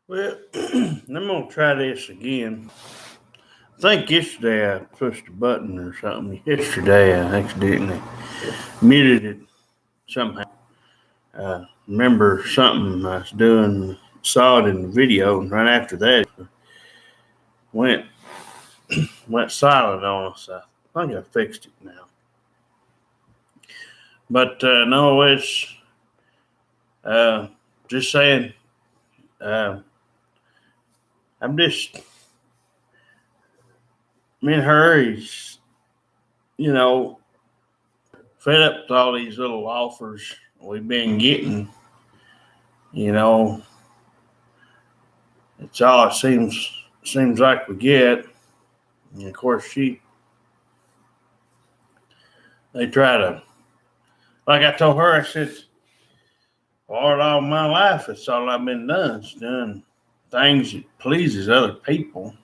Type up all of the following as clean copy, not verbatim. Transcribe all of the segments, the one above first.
Well, I'm gonna try this again. I think yesterday I pushed a button or something. Yesterday I accidentally muted it somehow. Remember something I was doing, saw it in the video, and right after that it went went silent on us. I think I fixed it now. But no, it's uh, just saying. Uh, I'm just me and her is you know fed up with all these little offers we've been getting. You know, it's all it seems like we get. And of course, they try to, like I told her, I said, all my life, it's all I've been doing. It's doing things that pleases other people.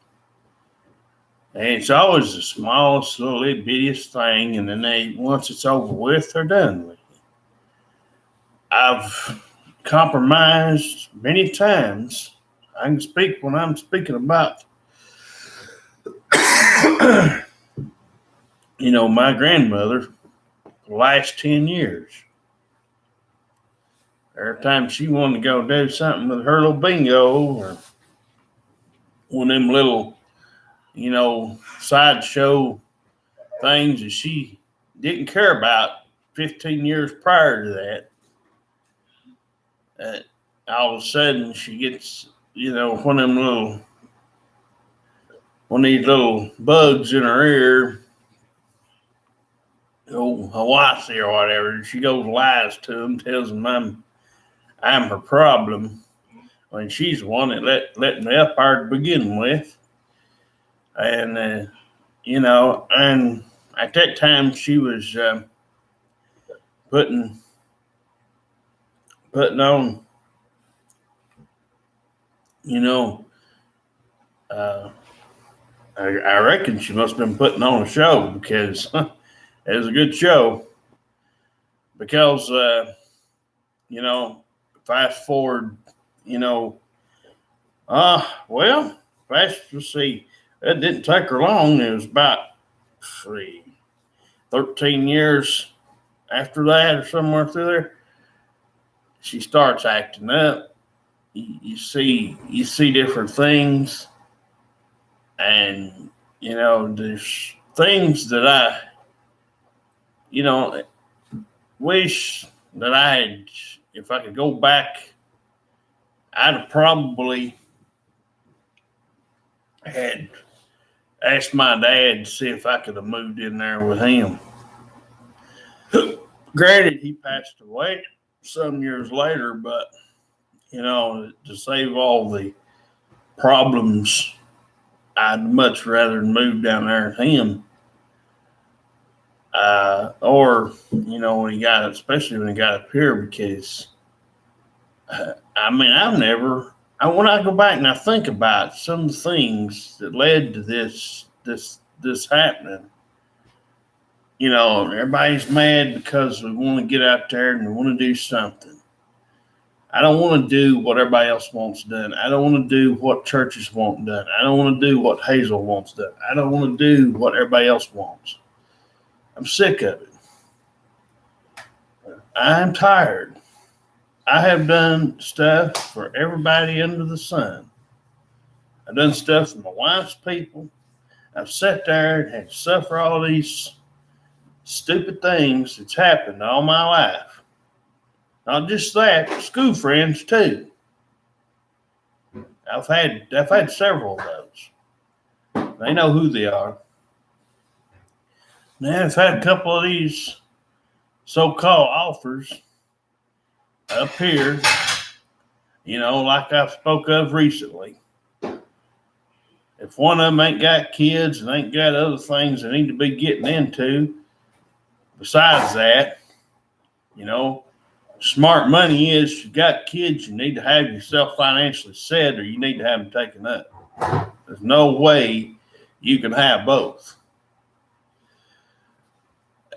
And it's always the smallest, little itty bittiest thing, and then once it's over with, they're done with it. I've compromised many times. I can speak when I'm speaking about, my grandmother, the last 10 years. Every time she wanted to go do something with her little bingo or one of them little, sideshow things that she didn't care about 15 years prior to that, all of a sudden she gets, one of these little bugs in her ear, Hawassi or whatever, and she goes lies to them, tells them I'm her problem when she's the one that let me up there to begin with. And, and at that time she was putting on, uh, I reckon she must have been putting on a show because it was a good show. Because, fast forward, let's see, it didn't take her long. It was about 13 years after that or somewhere through there. She starts acting up. You see different things, and there's things that I wish that I had. If I could go back, I'd have probably had asked my dad to see if I could have moved in there with him. Granted, he passed away some years later, but to save all the problems, I'd much rather move down there with him. Or when he got, especially when he got up here, because I've never. When I go back and I think about some of the things that led to this happening, everybody's mad because we want to get out there and we want to do something. I don't want to do what everybody else wants done. I don't want to do what churches want done. I don't want to do what Hazel wants done. I don't want to do what everybody else wants. I'm sick of it. I'm tired. I have done stuff for everybody under the sun. I've done stuff for my wife's people. I've sat there and had to suffer all these stupid things that's happened all my life. Not just that, school friends too. I've had several of those. They know who they are. Now I've had a couple of these so-called offers up here, like I spoke of recently. If one of them ain't got kids and ain't got other things they need to be getting into, besides that, smart money is you got kids, you need to have yourself financially set or you need to have them taken up. There's no way you can have both.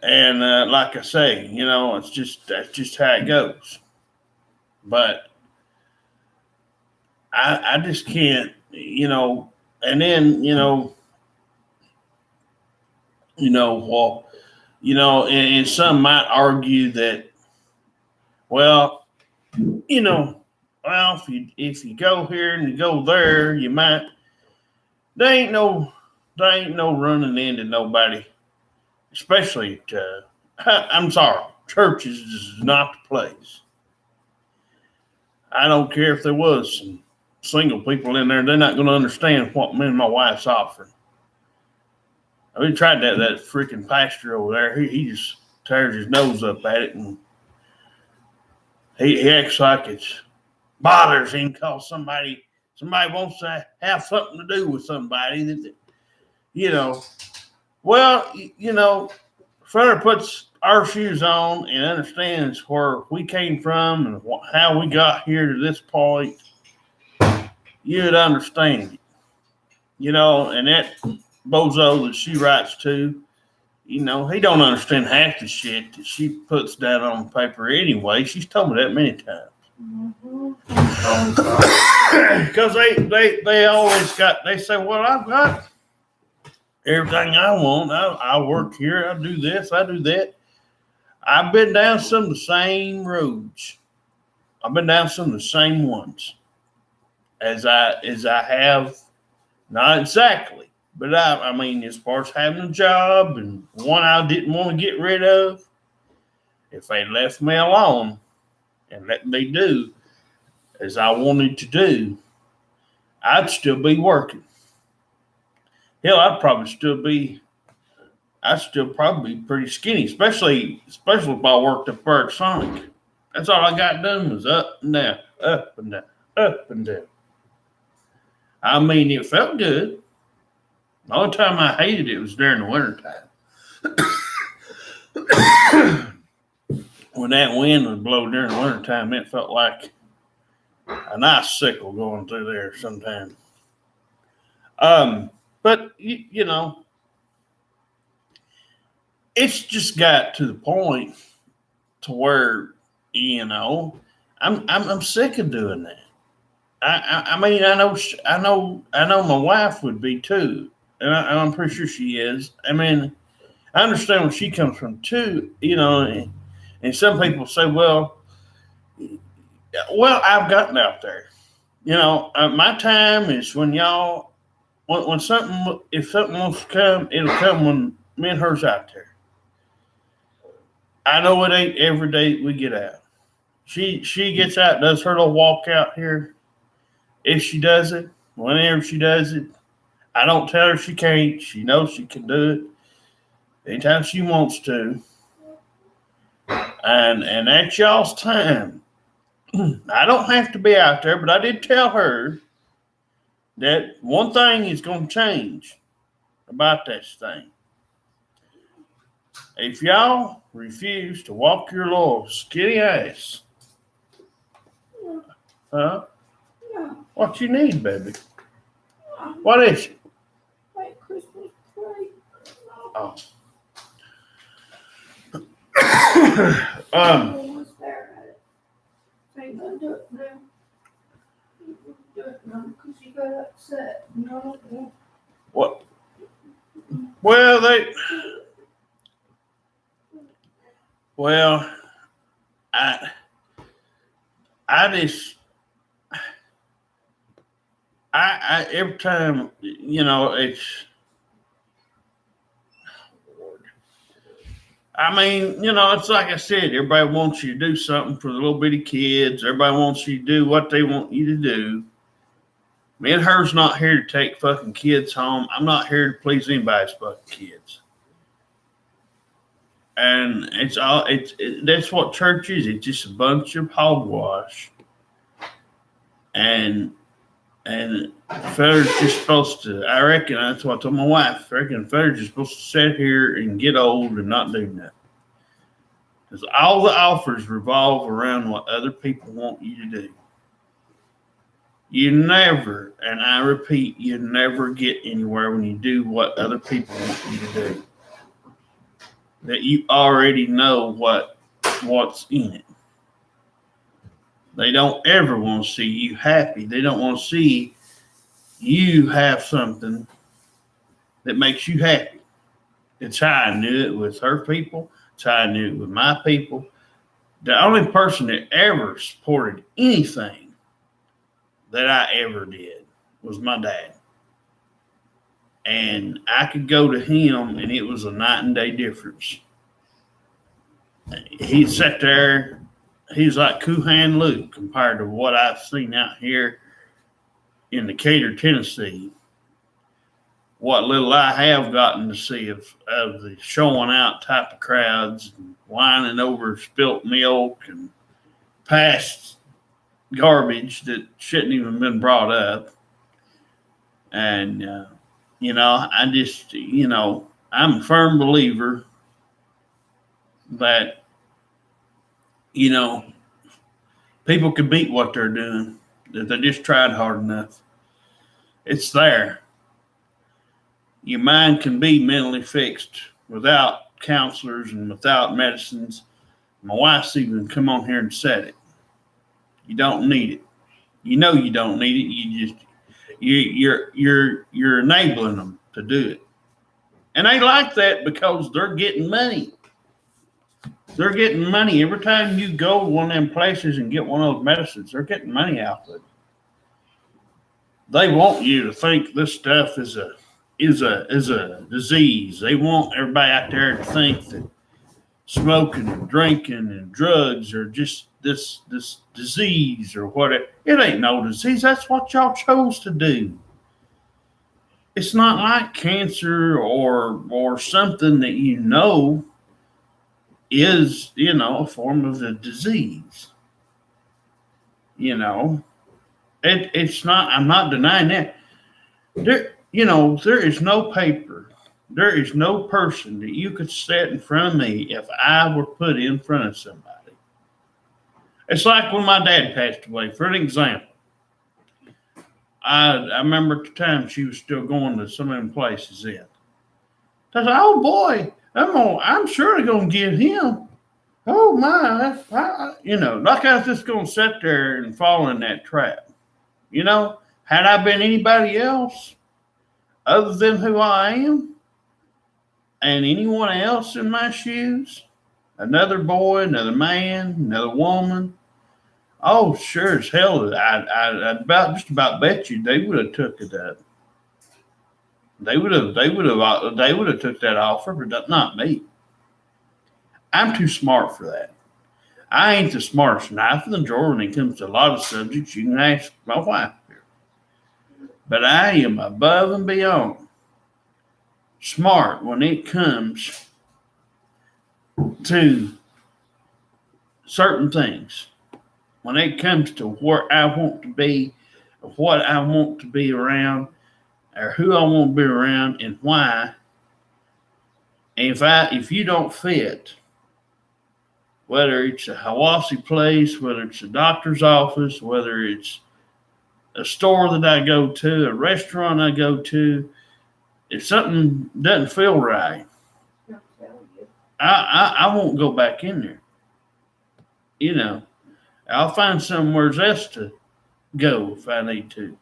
And like I say, that's just how it goes. But I just can't, and then, well, and some might argue that, well, you know, well, if you go here and you go there, you might. There ain't no there ain't no running into nobody, especially I'm sorry, churches is not the place. I don't care if there was some single people in there; they're not going to understand what me and my wife's offering. We tried that freaking pastor over there. He just tears his nose up at it, and he acts like it bothers him because somebody wants to have something to do with somebody that you know. Well, Federer puts our shoes on and understands where we came from and how we got here to this point. You'd understand it, and that bozo that she writes to, he don't understand half the shit that she puts down on paper anyway. She's told me that many times. Because they always they say, well, I've got everything I want. I work here. I do this. I do that. I've been down some of the same roads. I've been down some of the same ones as I have, not exactly, but I mean, as far as having a job and one I didn't want to get rid of, if they left me alone and let me do as I wanted to do, I'd still be working. Hell, I'd still probably be pretty skinny, especially if I worked at Berg Sonic. That's all I got done was up and down, up and down, up and down. I mean, it felt good. The only time I hated it was during the wintertime. When that wind would blow during the wintertime, it felt like a nice sickle going through there sometimes. But it's just got to the point to where I'm sick of doing that. I mean, I know my wife would be too, and I'm pretty sure she is. I mean, I understand where she comes from too, and some people say, well, I've gotten out there. My time is when y'all, when something, if something wants to come, it'll come when me and her's out there. I know it ain't every day we get out. She gets out, does her little walk out here. If she does it, whenever she does it, I don't tell her she can't. She knows she can do it anytime she wants to. And that's y'all's time. I don't have to be out there, but I did tell her that one thing is going to change about this thing. If y'all refuse to walk your little skinny ass, huh? Yeah. What you need, baby? What is it? Like Christmas tree. Oh. Almost there at it. So you're gonna do it now. You can do it now because you got upset. What? Well, I every time, it's, I mean, it's like I said, everybody wants you to do something for the little bitty kids. Everybody wants you to do what they want you to do. Me and her's not here to take fucking kids home. I'm not here to please anybody's fucking kids. And that's what church is. It's just a bunch of hogwash. And Federer's just supposed to, I reckon, that's what I told my wife. I reckon Federer's just supposed to sit here and get old and not do nothing. Because all the offers revolve around what other people want you to do. You never, and I repeat, you never get anywhere when you do what other people want you to do. That you already know what's in it. They don't ever want to see you happy. They don't want to see you have something that makes you happy. It's how I knew it with her people. It's how I knew it with my people. The only person that ever supported anything that I ever did was my dad. And I could go to him, and it was a night and day difference. He sat there, he's like Kuhan Luke compared to what I've seen out here in Decatur, Tennessee. What little I have gotten to see of the showing out type of crowds, and whining over spilt milk and past garbage that shouldn't even been brought up. And, I just, I'm a firm believer that, people can beat what they're doing, that they just tried hard enough. It's there. Your mind can be mentally fixed without counselors and without medicines. My wife's even come on here and said it. You don't need it. You know you don't need it. You're enabling them to do it. And they like that because they're getting money. They're getting money. Every time you go to one of them places and get one of those medicines, they're getting money out of it. They want you to think this stuff is a disease. They want everybody out there to think that smoking and drinking and drugs are just this disease or whatever. It ain't no disease. That's what y'all chose to do. It's not like cancer or something that is, a form of a disease. It's not, I'm not denying that. There is no paper, there is no person that you could set in front of me if I were put in front of somebody. It's like when my dad passed away, for an example. I remember at the time she was still going to some of them places then. I said, oh boy, I'm sure they're going to get him. Oh my, like I was just going to sit there and fall in that trap. Had I been anybody else other than who I am and anyone else in my shoes, another boy, another man, another woman, oh, sure as hell, I'd just about bet you they would have took it up. They would have took that offer, but not me. I'm too smart for that. I ain't the smartest knife in the drawer when it comes to a lot of subjects. You can ask my wife here. But I am above and beyond smart when it comes to certain things. When it comes to where I want to be, what I want to be around, or who I want to be around and why. And if you don't fit, whether it's a Hawassi place, whether it's a doctor's office, whether it's a store that I go to, a restaurant I go to, if something doesn't feel right, I won't go back in there. I'll find somewhere else to go if I need to.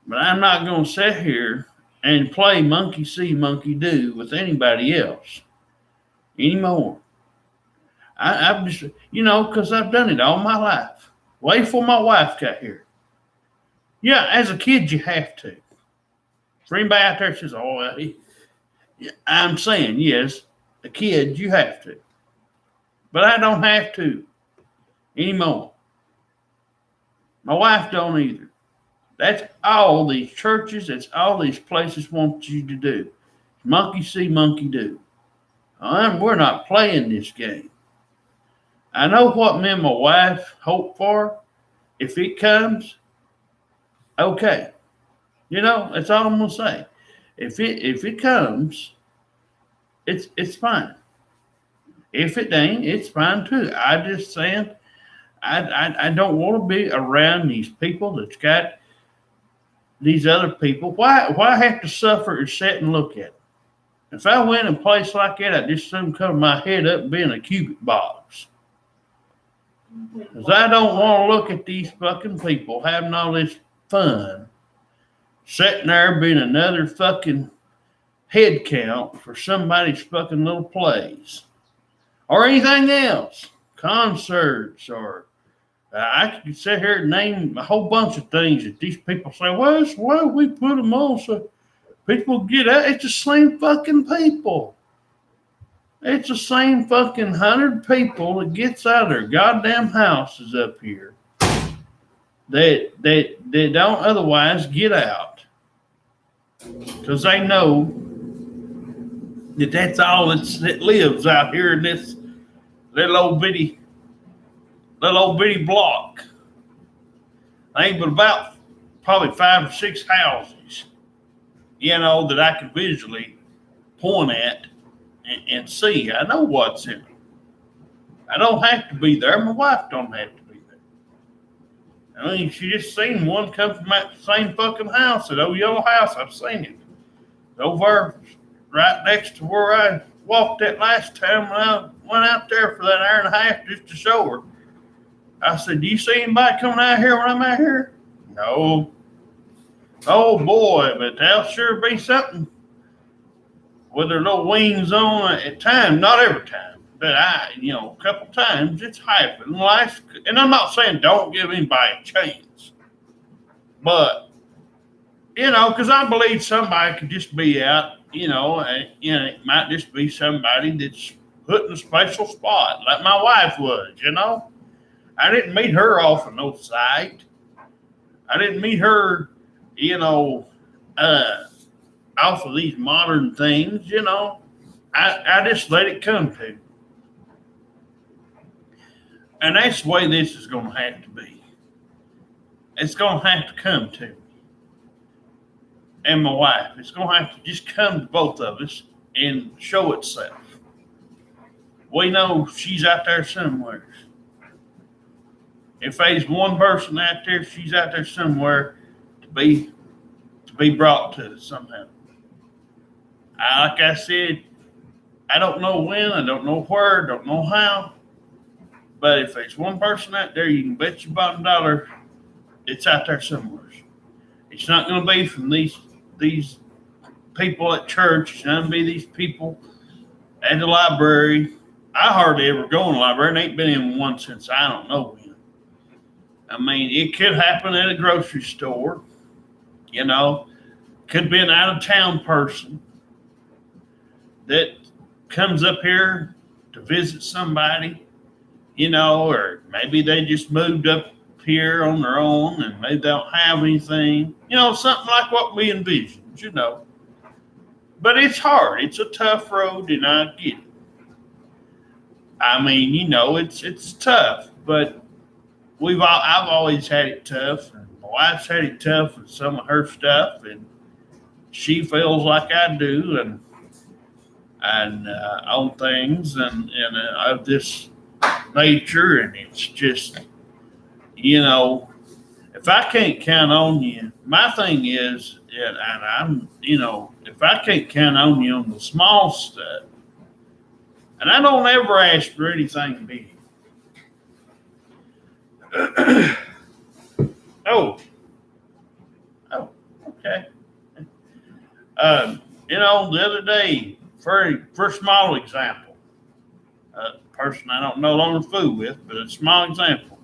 But I'm not going to sit here and play monkey see, monkey do with anybody else anymore. I've just, because I've done it all my life, way before my wife got here. Yeah, as a kid, you have to. For anybody out there says, I'm saying, yes, a kid, you have to. But I don't have to anymore. My wife don't either. That's all these churches, that's all these places want you to do. Monkey see, monkey do. We're not playing this game. I know what me and my wife hope for. If it comes, okay. That's all I'm gonna say. If it comes, it's fine. If it ain't, it's fine too. I just saying, I don't want to be around these people that's got these other people. Why have to suffer and sit and look at it? If I went in a place like that, I'd just soon cover my head up and be in a cubic box. Because I don't want to look at these fucking people having all this fun, sitting there being another fucking head count for somebody's fucking little plays or anything else, concerts, or I could sit here and name a whole bunch of things that these people say, well, that's why we put them on so people get out. It's the same fucking people. It's the same fucking 100 people that gets out of their goddamn houses up here that don't otherwise get out because they know that that's all that lives out here in this little old bitty block. Ain't but about probably 5 or 6 houses, that I can visually point at and see. I know what's in them. I don't have to be there. My wife don't have to be there. I mean, she just seen one come from that same fucking house, that old yellow house. I've seen it. Over right next to where I walked that last time when I went out there for that hour and a half just to show her. I said, do you see anybody coming out here when I'm out here? No. Oh boy, but there'll sure be something with their little wings on at times, not every time, but a couple times it's happened. And I'm not saying don't give anybody a chance, but, because I believe somebody could just be out, and it might just be somebody that's put in a special spot, like my wife was, I didn't meet her off of no site. I didn't meet her, off of these modern things, I just let it come to me. And that's the way this is going to have to be. It's going to have to come to me. And my wife. It's going to have to just come to both of us and show itself. We know she's out there somewhere. If there's one person out there, she's out there somewhere to be brought to us somehow. Like I said, I don't know when, I don't know where, I don't know how. But if there's one person out there, you can bet your bottom dollar it's out there somewhere. It's not going to be from these people at church. It's not going to be these people at the library. I hardly ever go in the library and ain't been in one since I don't know when. I mean, it could happen at a grocery store. Could be an out-of-town person that comes up here to visit somebody, or maybe they just moved up here on their own and maybe they don't have anything, something like what we envisioned, But it's hard. It's a tough road, and I get it. I mean, it's tough, but I've always had it tough, and my wife's had it tough with some of her stuff, and she feels like I do, and on things and of this nature, and it's just, if I can't count on you, my thing is, and I'm, if I can't count on you on the small stuff, and I don't ever ask for anything big. Oh, okay. The other day, for a small example, a person I don't no longer fool with, but a small example,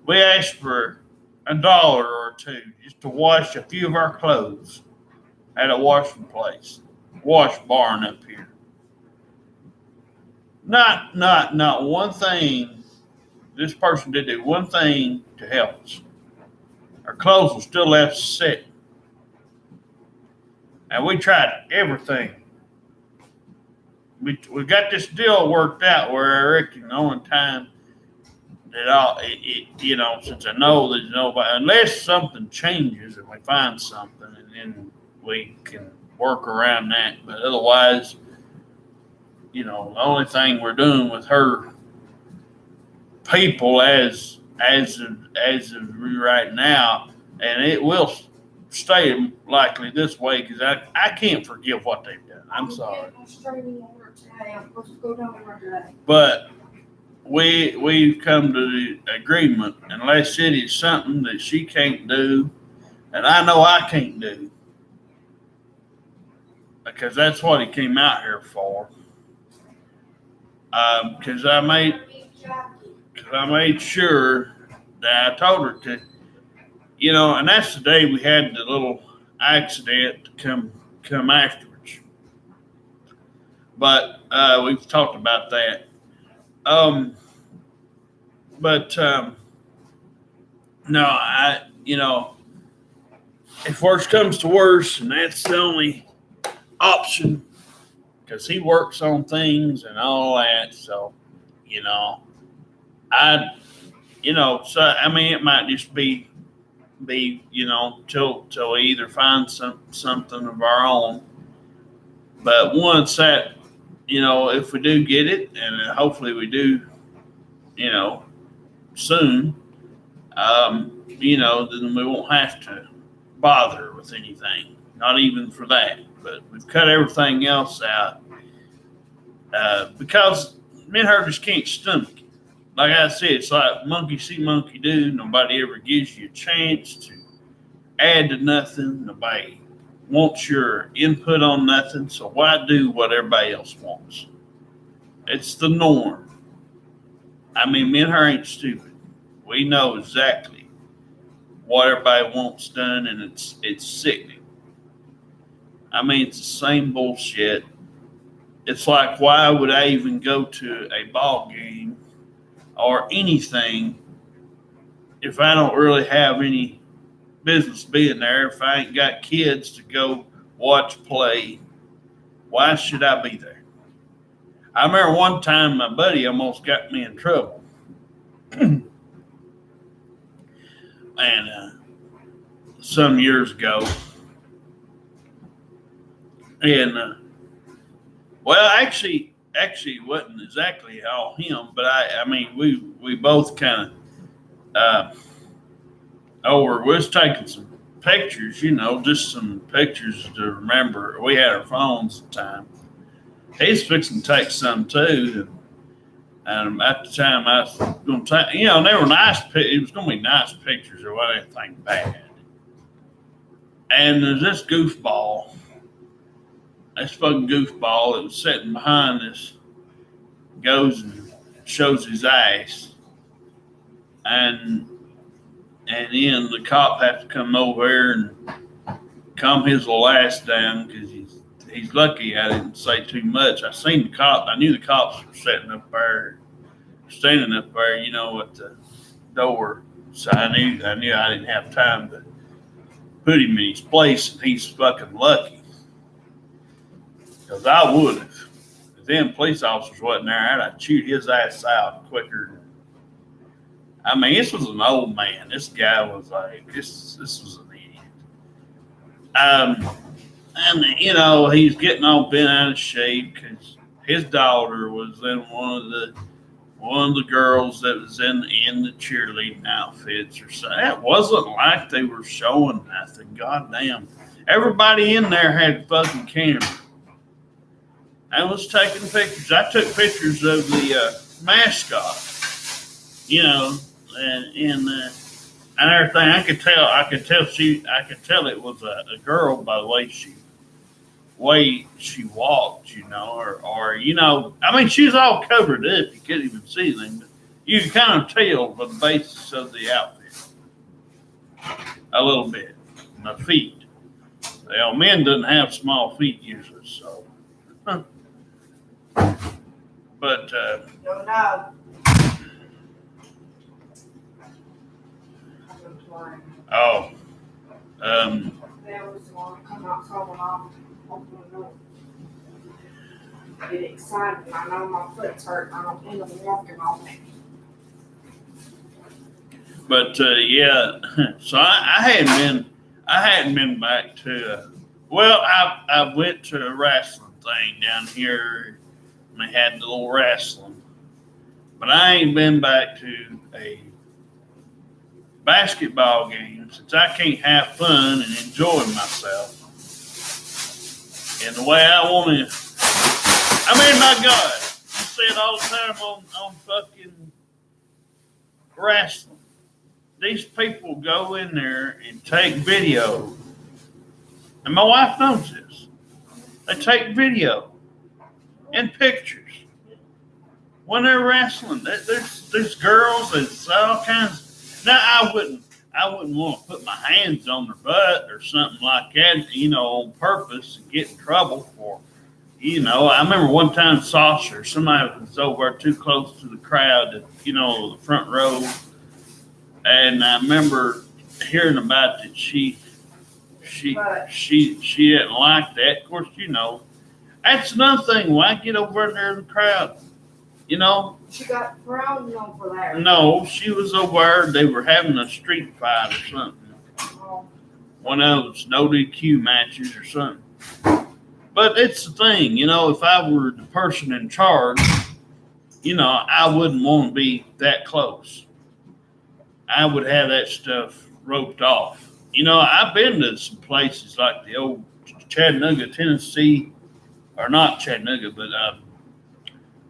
we asked for $1 or $2 just to wash a few of our clothes at a washing place, wash barn up here. Not one thing. This person did do one thing to help us. Our clothes were still left sitting. And we tried everything. We got this deal worked out where I reckon the only time that since I know there's nobody, unless something changes and we find something, and then we can work around that. But otherwise, the only thing we're doing with her people as of right now, and it will stay likely this way because I can't forgive what they've done. I'm sorry. But we've come to the agreement unless it is something that she can't do, and I know I can't do, because that's what he came out here for. Because I made sure that I told her to, and that's the day we had the little accident to come afterwards. But we've talked about that. But no, if worse comes to worse, and that's the only option, because he works on things and all that. So, so I mean, it might just be till we either find something of our own. But once that, if we do get it, and hopefully we do, soon, then we won't have to bother with anything, not even for that. But we've cut everything else out because me and her just can't stomach it. Like I said, it's like monkey see, monkey do. Nobody ever gives you a chance to add to nothing. Nobody wants your input on nothing. So why do what everybody else wants? It's the norm. I mean, me and her ain't stupid. We know exactly what everybody wants done, and it's sickening. I mean, it's the same bullshit. It's like, why would I even go to a ball game or anything if I don't really have any business being there? If I ain't got kids to go watch play, why should I be there? I remember one time my buddy almost got me in trouble. And some years ago. And, actually, it wasn't exactly all him, but I mean, we both kind of, we was taking some pictures, just some pictures to remember. We had our phones at the time. He's fixing to take some too. And at the time I was going to take, they were nice, it was going to be nice pictures. There wasn't anything bad. And there's this goofball. This fucking goofball that was sitting behind us goes and shows his ass. And then the cop had to come over here and calm his little ass down because he's lucky I didn't say too much. I knew the cops were standing up there, at the door. So I knew I didn't have time to put him in his place, and he's fucking lucky. Because I would have. If them police officers wasn't there, I'd chewed his ass out quicker. I mean, this was an old man. This guy was like, this was an idiot. And, he's getting all bent out of shape because his daughter was in one of the girls that was in the cheerleading outfits or something. It wasn't like they were showing nothing. Goddamn. Everybody in there had a fucking camera. I was taking pictures. I took pictures of the mascot, and everything. I could tell it was a girl by the way she walked, I mean, she was all covered up. You couldn't even see anything, but you could kind of tell by the basis of the outfit a little bit. My feet. Well, men doesn't have small feet usually, so. But Don't know. oh, There was one come out someone off open the door. Get excited. I know my foot's hurt. I don't end up walking on it. but yeah. So I hadn't been back to. I went to a wrestling thing down here. And they had the little wrestling, but I ain't been back to a basketball game since I can't have fun and enjoy myself in the way I want to. I mean, my God, see it all the time on fucking wrestling. These people go in there and take video, and my wife knows this. They take video and pictures when they're wrestling. There's girls. There's all kinds. Now I wouldn't want to put my hands on their butt or something like that, on purpose and get in trouble for. I remember one time Sasha or somebody was over too close to the crowd, the front row, and I remember hearing about that she didn't like that. Of course, that's another thing. Why get over there in the crowd? She got thrown over there. No, she was over there. They were having a street fight or something. Oh. One of those no DQ matches or something. But it's the thing, if I were the person in charge, I wouldn't want to be that close. I would have that stuff roped off. I've been to some places like the old Chattanooga, Tennessee, or not Chattanooga, but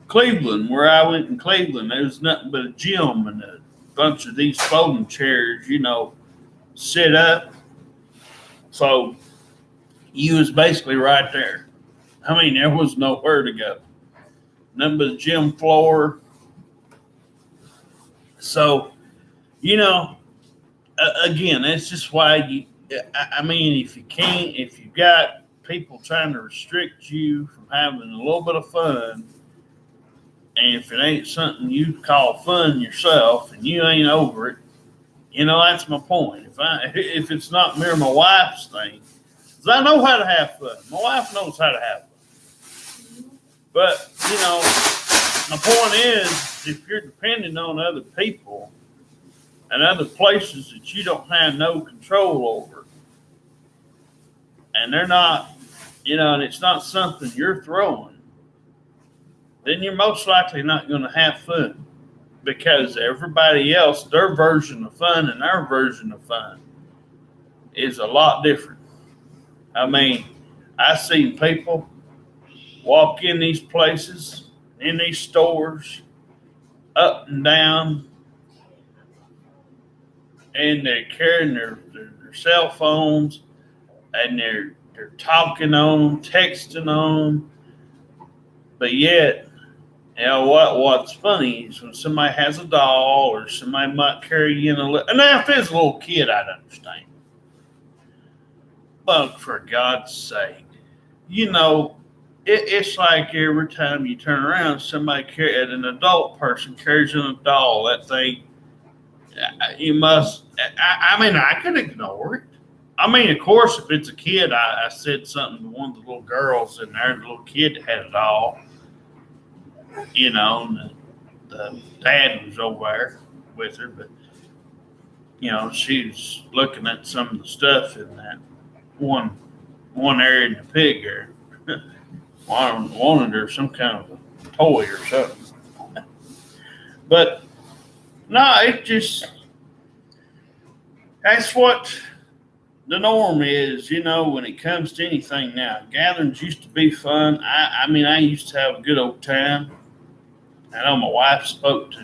Cleveland, where I went in Cleveland. There was nothing but a gym and a bunch of these folding chairs, sit up. So you was basically right there. There was nowhere to go. Nothing but a gym floor. So, again, that's just why if you've got people trying to restrict you from having a little bit of fun, and if it ain't something you call fun yourself and you ain't over it, that's my point. If it's not me or my wife's thing, because I know how to have fun. My wife knows how to have fun. But, my point is, if you're depending on other people and other places that you don't have no control over, and they're not, and it's not something you're throwing, then you're most likely not going to have fun, because everybody else, their version of fun and our version of fun is a lot different. I've seen people walk in these places, in these stores, up and down, and they're carrying their cell phones, and they're talking on them, texting on them. But yet, what's funny is when somebody has a doll or somebody might carry in and now if it's a little kid, I'd understand. But for God's sake, it's like every time you turn around, an adult person carries in a doll. That thing, you must. I could ignore it. Of course, if it's a kid, I said something to one of the little girls in there. The little kid had a doll. And the dad was over there with her, but she was looking at some of the stuff in that one area in the pig area. Wanted her some kind of a toy or something. But no, that's what the norm is, when it comes to anything now. Gatherings used to be fun. I used to have a good old time. I know my wife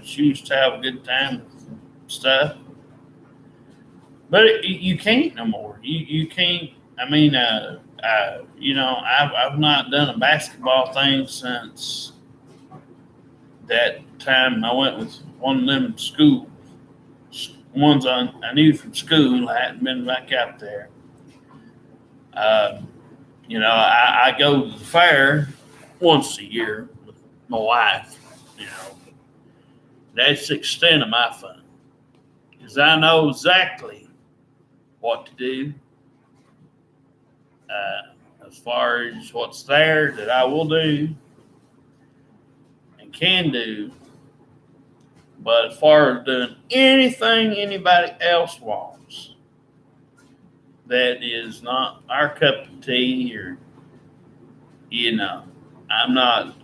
she used to have a good time with stuff. But you can't no more. You can't. I've not done a basketball thing since that time I went with one of them ones I knew from school. I hadn't been back out there. I go to the fair once a year with my wife. That's the extent of my fun, because I know exactly what to do. As far as what's there that I will do and can do. But as far as doing anything anybody else wants that is not our cup of tea, or, I'm not,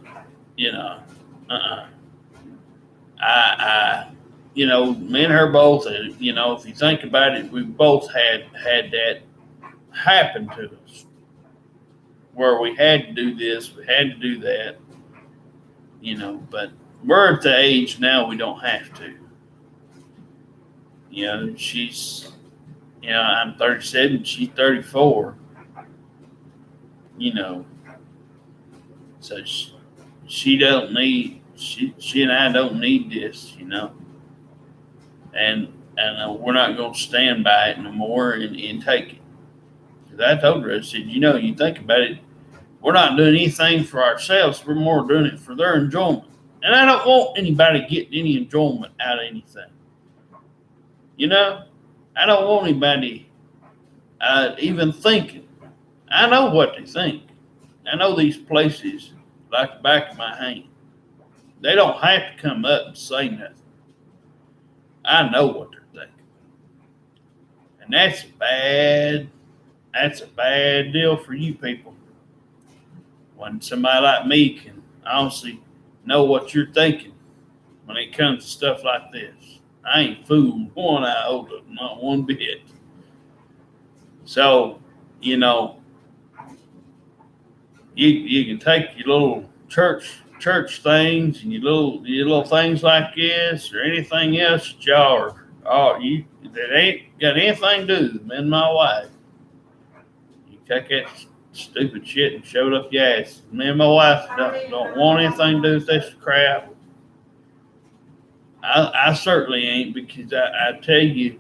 me and her both, if you think about it, we both had that happen to us, where we had to do this, we had to do that, but we're at the age now we don't have to. She's, I'm 37, she's 34, so she don't need, she and I don't need this, and we're not going to stand by it no more and take it. Because I told her, I said, you think about it, we're not doing anything for ourselves, we're more doing it for their enjoyment. And I don't want anybody getting any enjoyment out of anything. I don't want anybody even thinking. I know what they think. I know these places like the back of my hand. They don't have to come up and say nothing. I know what they're thinking. And that's a bad deal for you people. When somebody like me can honestly know what you're thinking when it comes to stuff like this. I ain't fooled one iota, not one bit. So, you can take your little church things and your little things like this or anything else that y'all are that ain't got anything to do with me and my wife. You take that stupid shit and shove it up your ass. Me and my wife don't want anything to do with this crap. I certainly ain't, because I tell you,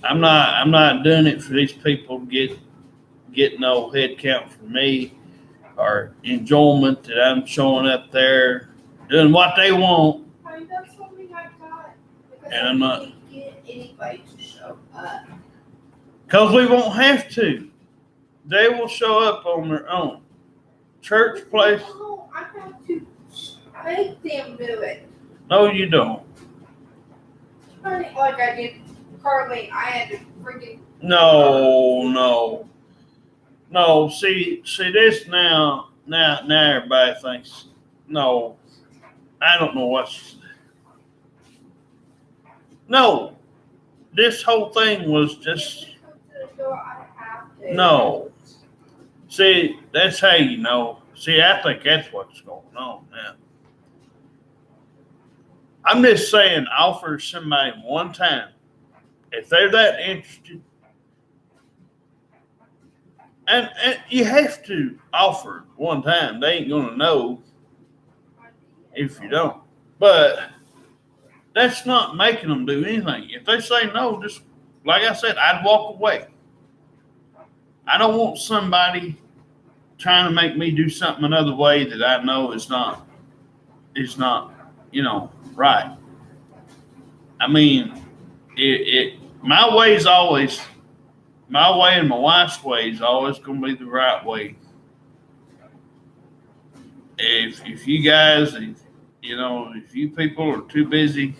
I'm not doing it for these people to get no head count from me or enjoyment that I'm showing up there doing what they want. And I'm not. Get anybody to show up. Because we won't have to. They will show up on their own. Church place. No, I have to make them do it. No, you don't. Like I did Carly, I had to freaking. No. See this now everybody thinks, no, I don't know what she said. No, this whole thing was just, no. See, that's how you know. See, I think that's what's going on now. I'm just saying, offer somebody one time. If they're that interested, and you have to offer one time. They ain't going to know if you don't. But that's not making them do anything. If they say no, just like I said, I'd walk away. I don't want somebody trying to make me do something another way that I know is not, right. I mean, my way and my wife's way is always going to be the right way. If you guys, if you people are too busy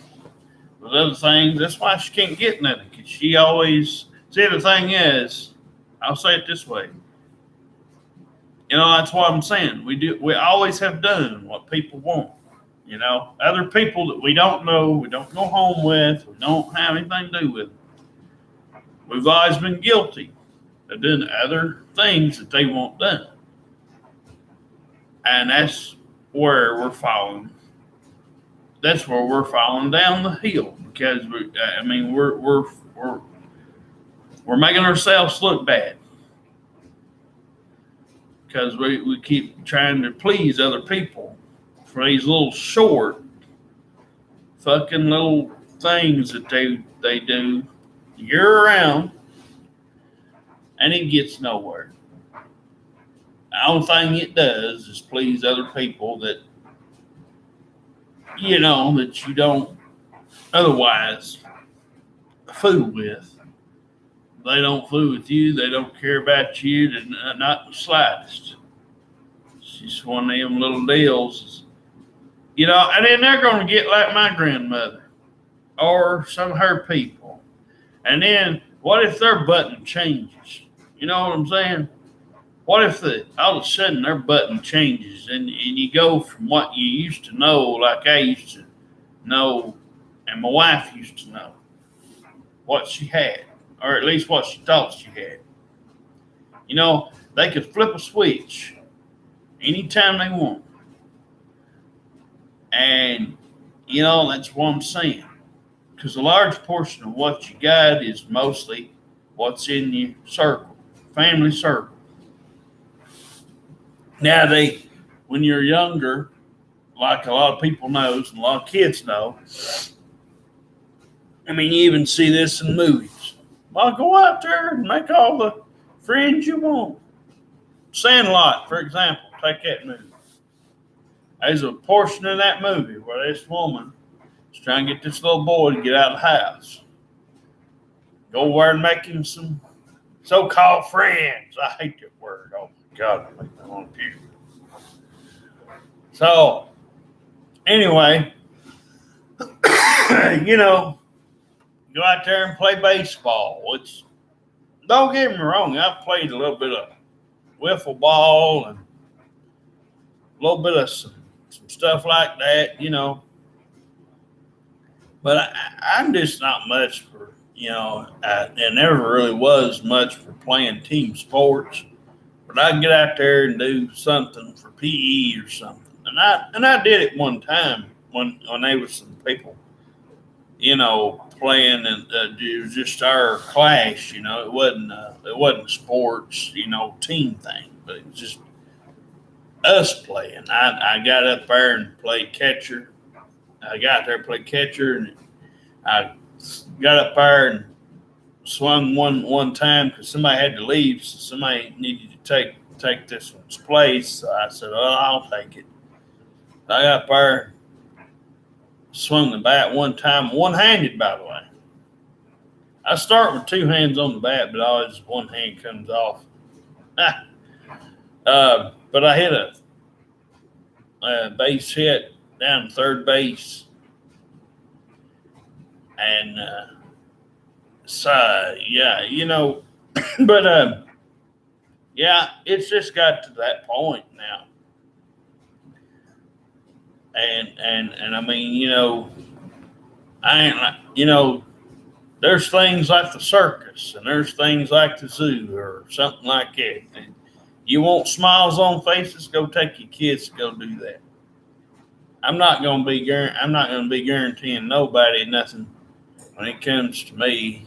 with other things, that's why she can't get nothing. Because she always, see, the thing is, I'll say it this way. That's what I'm saying. We always have done what people want. Other people that we don't know, we don't go home with, we don't have anything to do with. We've always been guilty of doing other things that they want done. And that's where we're falling. That's where we're falling down the hill, because we're making ourselves look bad. Because we keep trying to please other people for these little short fucking little things that they do year round, and it gets nowhere. The only thing it does is please other people that you don't otherwise fool with. They don't fool with you. They don't care about you. They're not the slightest. It's just one of them little deals. And then they're going to get like my grandmother or some of her people. And then what if their button changes? You know what I'm saying? What if all of a sudden their button changes and you go from what you used to know, like I used to know and my wife used to know, what she had, or at least what she thought she had. They could flip a switch anytime they want. And, that's what I'm saying. Because a large portion of what you got is mostly what's in your circle, family circle. Now, when you're younger, like a lot of people knows and a lot of kids know, I mean, you even see this in movies. Well, go out there and make all the friends you want. Sandlot, for example, take that movie. There's a portion of that movie where this woman is trying to get this little boy to get out of the house. Go over and make him some so-called friends. I hate that word. Oh, my God, I make that on puke. So, anyway, go out there and play baseball, which, don't get me wrong, I've played a little bit of wiffle ball and a little bit of some stuff like that, But I'm just not much for, I never really was much for playing team sports. But I can get out there and do something for PE or something. And I did it one time when there was some people, playing, and it was just our class. It wasn't sports, team thing, but it was just us playing. I got up there and played catcher. I got there and played catcher, and I got up there and swung one time because somebody had to leave, so somebody needed to take this one's place. So I said, "Well, I'll take it." I got up there, swung the bat one time, one-handed, by the way. I start with two hands on the bat, but always one hand comes off. But I hit a base hit down to third base, and so yeah, but yeah, it's just got to that point now, and I mean, I ain't like, there's things like the circus, and there's things like the zoo or something like that. And you want smiles on faces? Go take your kids to go do that. I'm not going to be guaranteeing nobody nothing when it comes to me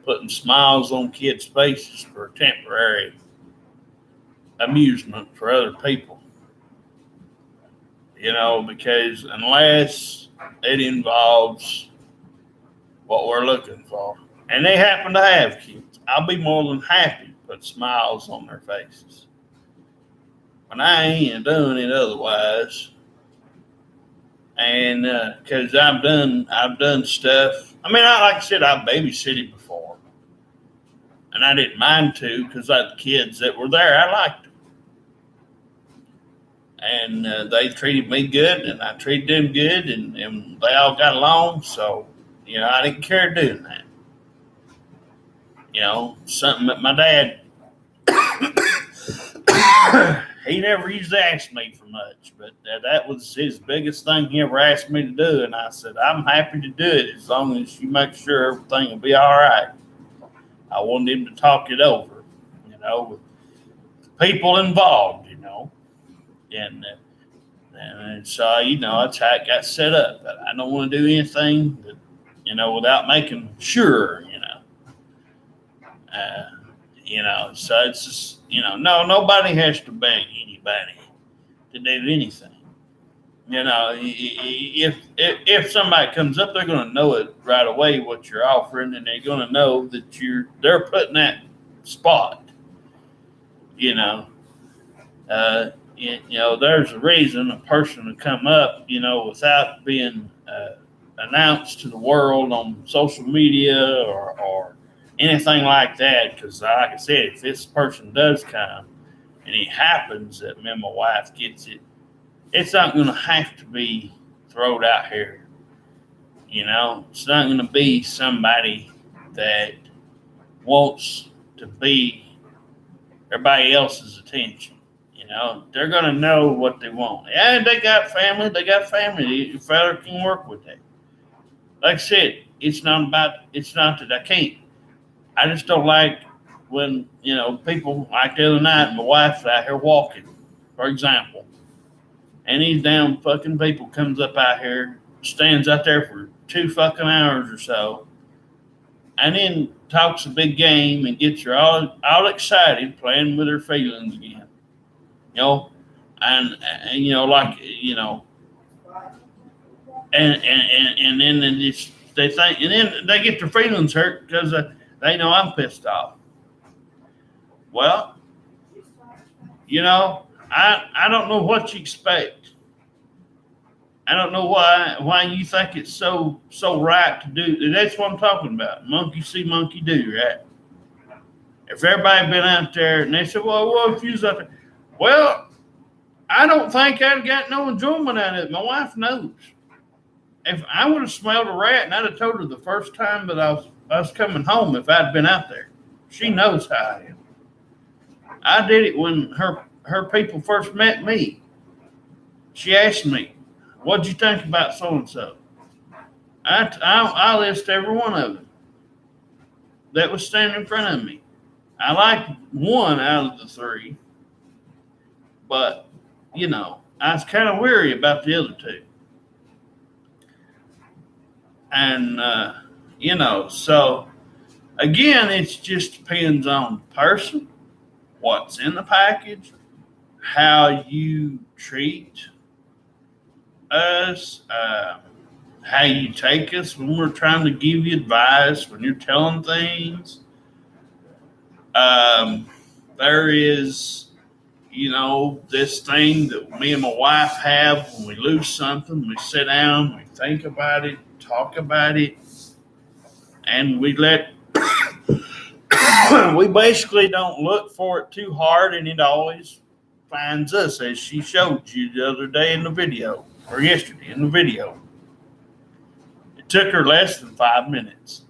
putting smiles on kids' faces for temporary amusement for other people. Because unless it involves what we're looking for, and they happen to have kids, I'll be more than happy to put smiles on their faces. When I ain't doing it otherwise, and because I've done stuff. I mean, like I said, I've babysitted before, and I didn't mind to because the kids that were there, I liked them, and they treated me good, and I treated them good, and they all got along. So, I didn't care doing that. Something that my dad, he never used to ask me for much, but that was his biggest thing he ever asked me to do. And I said, I'm happy to do it as long as you make sure everything will be all right. I wanted him to talk it over, with people involved, and so, that's how it got set up. But I don't want to do anything that, without making sure, so it's just, no, nobody has to beg anybody to do anything. If somebody comes up, they're going to know it right away what you're offering, and they're going to know that they're putting that spot. There's a reason a person to come up, without being announced to the world on social media or anything like that. Because, like I said, if this person does come and it happens that me and my wife gets it, it's not going to have to be thrown out here. It's not going to be somebody that wants to be everybody else's attention. They're going to know what they want. And they got family. The fella can work with that. Like I said, it's not that I can't. I just don't like when, people like the other night, my wife's out here walking. for example, and these damn fucking people comes up out here, stands out there for 2 fucking hours or so, and then talks a big game and gets her all excited, playing with her feelings again. You know, and you know, like, you know, and then they think, and then they get their feelings hurt because they know I'm pissed off. Well, you know, I don't know what you expect. I don't know why you think it's so right to do. That's what I'm talking about. Monkey see, monkey do, right? If everybody been out there and they said, well, if you was out there, well, I don't think I'd got no enjoyment out of it. My wife knows. If I would have smelled a rat and I'd have told her the first time that I was coming home if I'd been out there. She knows how I am. I did it when her people first met me. She asked me, what'd you think about so-and-so? I list every one of them that was standing in front of me. I liked one out of the 3, but, you know, I was kind of weary about the other 2. And, you know, so, again, it just depends on the person, what's in the package, how you treat us, how you take us when we're trying to give you advice, when you're telling things. There is, you know, this thing that me and my wife have when we lose something. We sit down, we think about it, talk about it, and we we basically don't look for it too hard, and it always finds us, as she showed you the other day in the video, or yesterday in the video. It took her less than 5 minutes.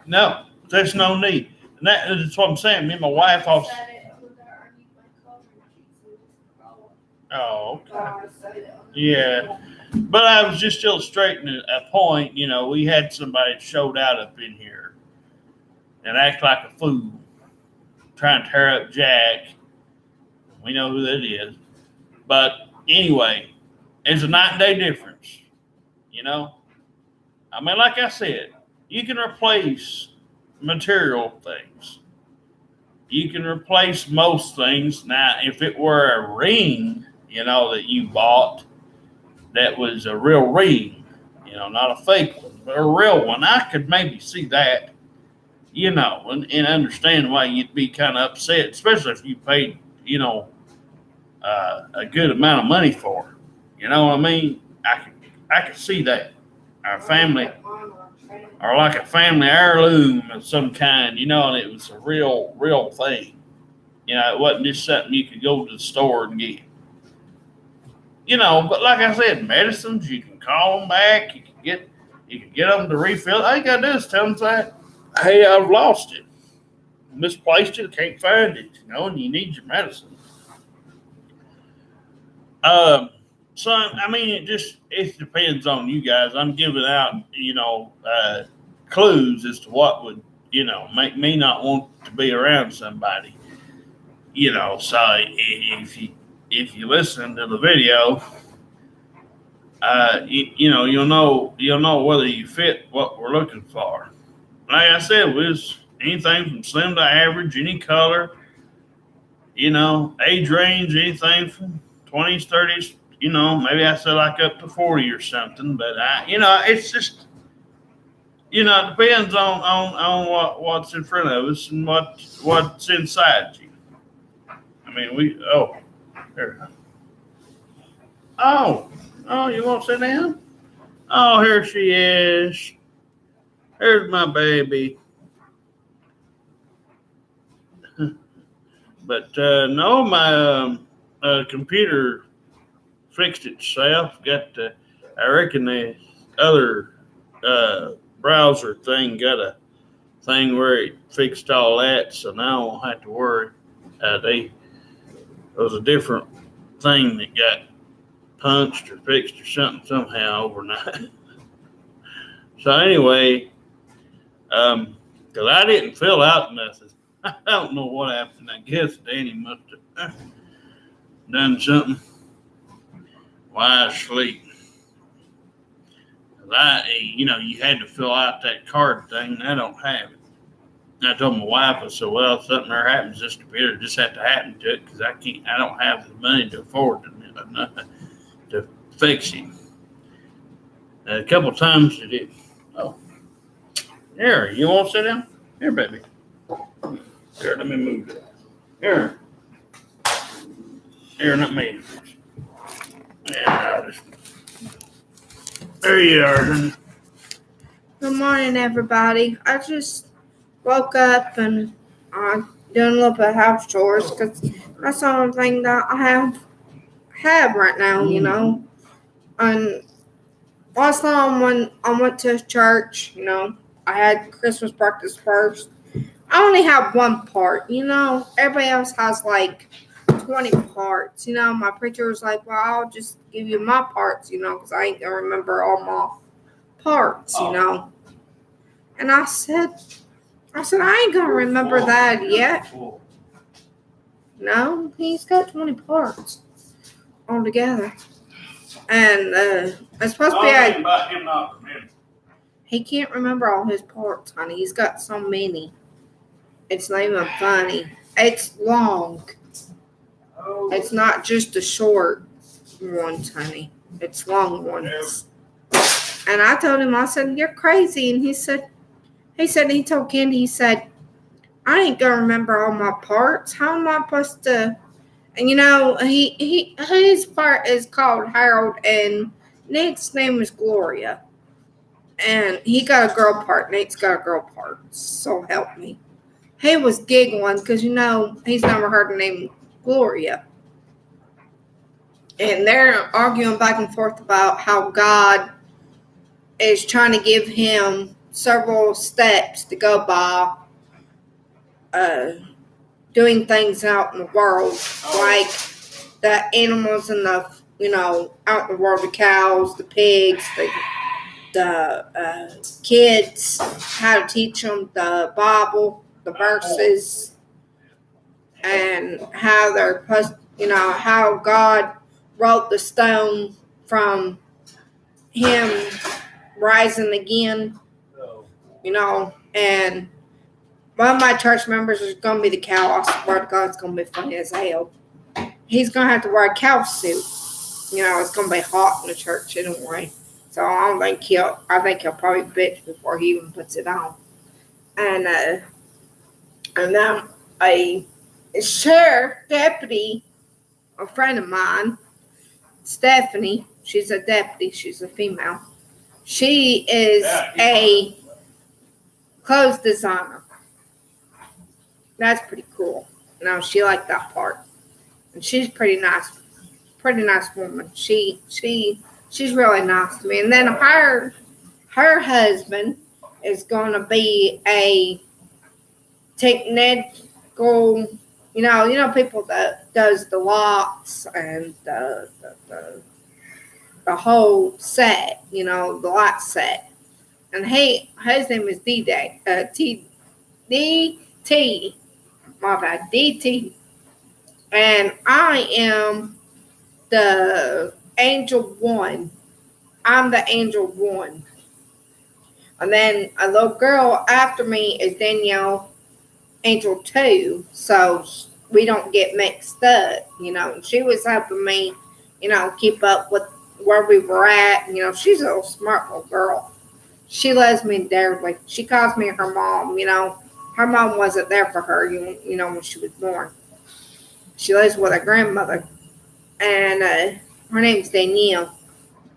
No, there's no need. And that's what I'm saying. Me and my wife also. Oh, okay. Yeah. But I was just illustrating a point. You know, we had somebody that showed out up in here and act like a fool, trying to tear up Jack. We know who that is. But anyway, it's a night and day difference. You know? I mean, like I said, you can replace material things. You can replace most things. Now, if it were a ring, you know, that you bought that was a real ring, you know, not a fake one, but a real one, I could maybe see that, you know, and understand why you'd be kind of upset, especially if you paid, you know, a good amount of money for it. You know what I mean? I could see that. Our family, or like a family heirloom of some kind, you know, and it was a real thing. You know, it wasn't just something you could go to the store and get. You know, but like I said, medicines, you can call them back, you can get them to refill. All you gotta do is tell them that, hey, I've lost it, misplaced it, can't find it, you know, and you need your medicine. So, I mean, it depends on you guys. I'm giving out, you know, clues as to what would, you know, make me not want to be around somebody. You know, so if you listen to the video, you know, you'll know whether you fit what we're looking for. Like I said, it was anything from slim to average, any color, you know, age range, anything from 20s, 30s. You know, maybe I said like up to 40 or something, but you know, it's just, you know, it depends on what's in front of us and what's inside you. I mean, here. Oh, you want to sit down? Oh, here she is. Here's my baby. But no, my computer fixed itself. I reckon the other browser thing got a thing where it fixed all that, so now I won't have to worry. There was a different thing that got punched or fixed or something somehow overnight. So anyway, because I didn't fill out nothing. I don't know what happened. I guess Danny must have done something while I was asleep. You had to fill out that card thing, and I don't have it. And I told my wife, I said, well, if something ever happens, this computer just have to happen to it because I don't have the money to afford to fix it. A couple of times it did. Oh, here, you want to sit down? Here, baby. Here, let me move it. Here. Here, not me. Yeah, there you are, honey. Good morning, everybody. I just woke up and I'm doing a little bit of house chores because that's the only thing that I have right now, you know. And last time when I went to church, you know, I had Christmas practice first. I only have one part, you know. Everybody else has like 20 parts, you know. My preacher was like, well, I'll just give you my parts, you know, because I ain't going to remember all my parts, you know. And I said, I ain't going to remember that yet. No, he's got 20 parts altogether. And it's supposed to be about him not remembering. He can't remember all his parts, honey. He's got so many. It's not even funny. It's long. It's not just the short ones, honey. It's long ones. And I told him, I said, you're crazy. And he told Candy, he said, I ain't gonna remember all my parts. How am I supposed to? And you know, his part is called Harold, and Nate's name is Gloria. And he got a girl part. Nate's got a girl part. So help me. He was giggling because, you know, he's never heard the name Gloria. And they're arguing back and forth about how God is trying to give him several steps to go by doing things out in the world, like the animals and the, you know, out in the world, the cows, the pigs, the kids, how to teach them the Bible, the verses, and how they're supposed, you know, how God wrote the stone from him rising again, you know. And one of my church members is going to be the cow. I swear to God, it's going to be funny as hell. He's going to have to wear a cow suit. You know, it's going to be hot in the church anyway. So I think he'll probably bitch before he even puts it on. And then a sheriff deputy, a friend of mine, Stephanie, she's a deputy, she's a female. She is a clothes designer. That's pretty cool. You know, she liked that part. And she's pretty nice woman. She's really nice to me. And then her husband is going to be a technical, you know, people that does the locks and the whole set, you know, the light set. And his name is DT. My bad, DT. And I am the Angel 1. I'm the Angel 1. And then a little girl after me is Danielle, Angel 2. So we don't get mixed up, you know. She was helping me, you know, keep up with where we were at. You know, she's a little smart little girl. She loves me dearly. She calls me her mom, you know. Her mom wasn't there for her, you know, when she was born. She lives with her grandmother. And her name's Danielle.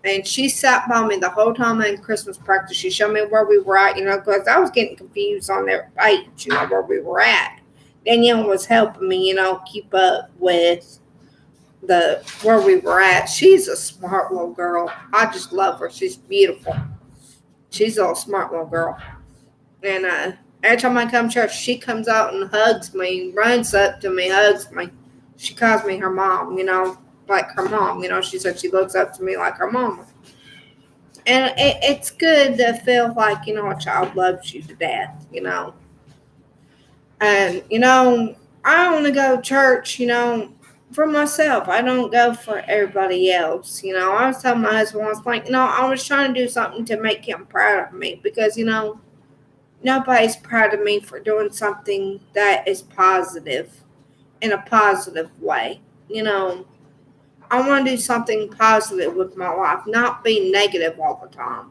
And she sat by me the whole time in Christmas practice. She showed me where we were at, you know, because I was getting confused on their page, you know, where we were at. Danielle was helping me, you know, keep up with where we were at. She's a smart little girl. I just love her. She's beautiful. She's a little smart little girl. And every time I come to church, she comes out and hugs me, runs up to me, hugs me. She calls me her mom, you know, like her mom. You know, she said she looks up to me like her mama. And it's good to feel like, you know, a child loves you to death, you know. And, I only go to church, for myself. I don't go for everybody else. I was telling my husband, I was like, I was trying to do something to make him proud of me because, nobody's proud of me for doing something that is positive in a positive way. I want to do something positive with my life, not be negative all the time.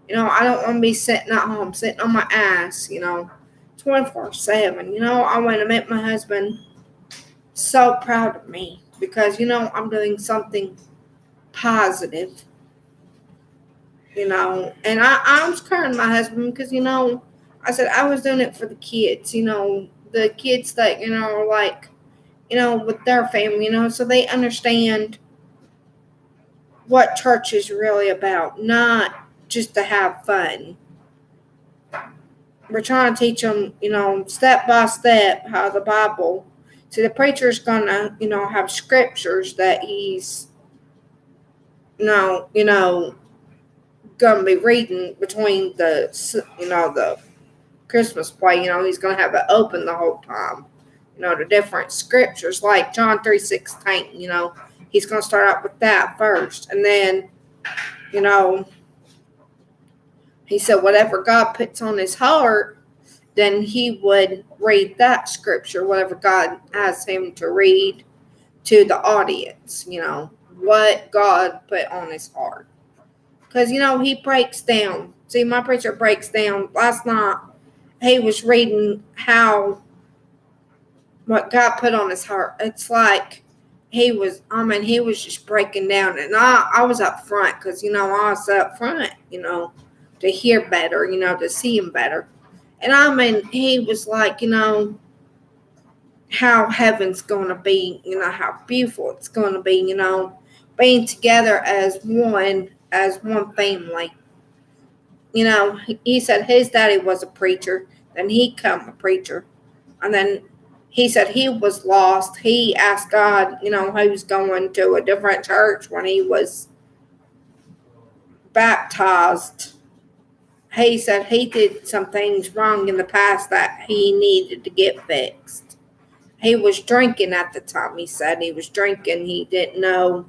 I don't want to be sitting at home, sitting on my ass, 24/7. I want to make my husband so proud of me because, I'm doing something positive, And I was crying to my husband because, I said I was doing it for the kids, the kids that, are like, with their family, so they understand what church is really about, not just to have fun. We're trying to teach them, step by step how the Bible. So the preacher's gonna, have scriptures that he's, gonna be reading between the Christmas play. He's gonna have it open the whole time. The different scriptures like John 3:16. He's gonna start out with that first, and then, he said whatever God puts on his heart, then he would read that scripture, whatever God asked him to read to the audience, what God put on his heart. Because, he breaks down. See, my preacher breaks down. Last night, he was reading what God put on his heart. It's like he was just breaking down. And I was up front because, I was up front, to hear better, to see him better. And he was like, how heaven's going to be, how beautiful it's going to be, being together as one family. He said his daddy was a preacher, then he became a preacher. And then he said he was lost. He asked God, he was going to a different church when he was baptized. He said he did some things wrong in the past that he needed to get fixed. He was drinking at the time. He said he was drinking. He didn't know,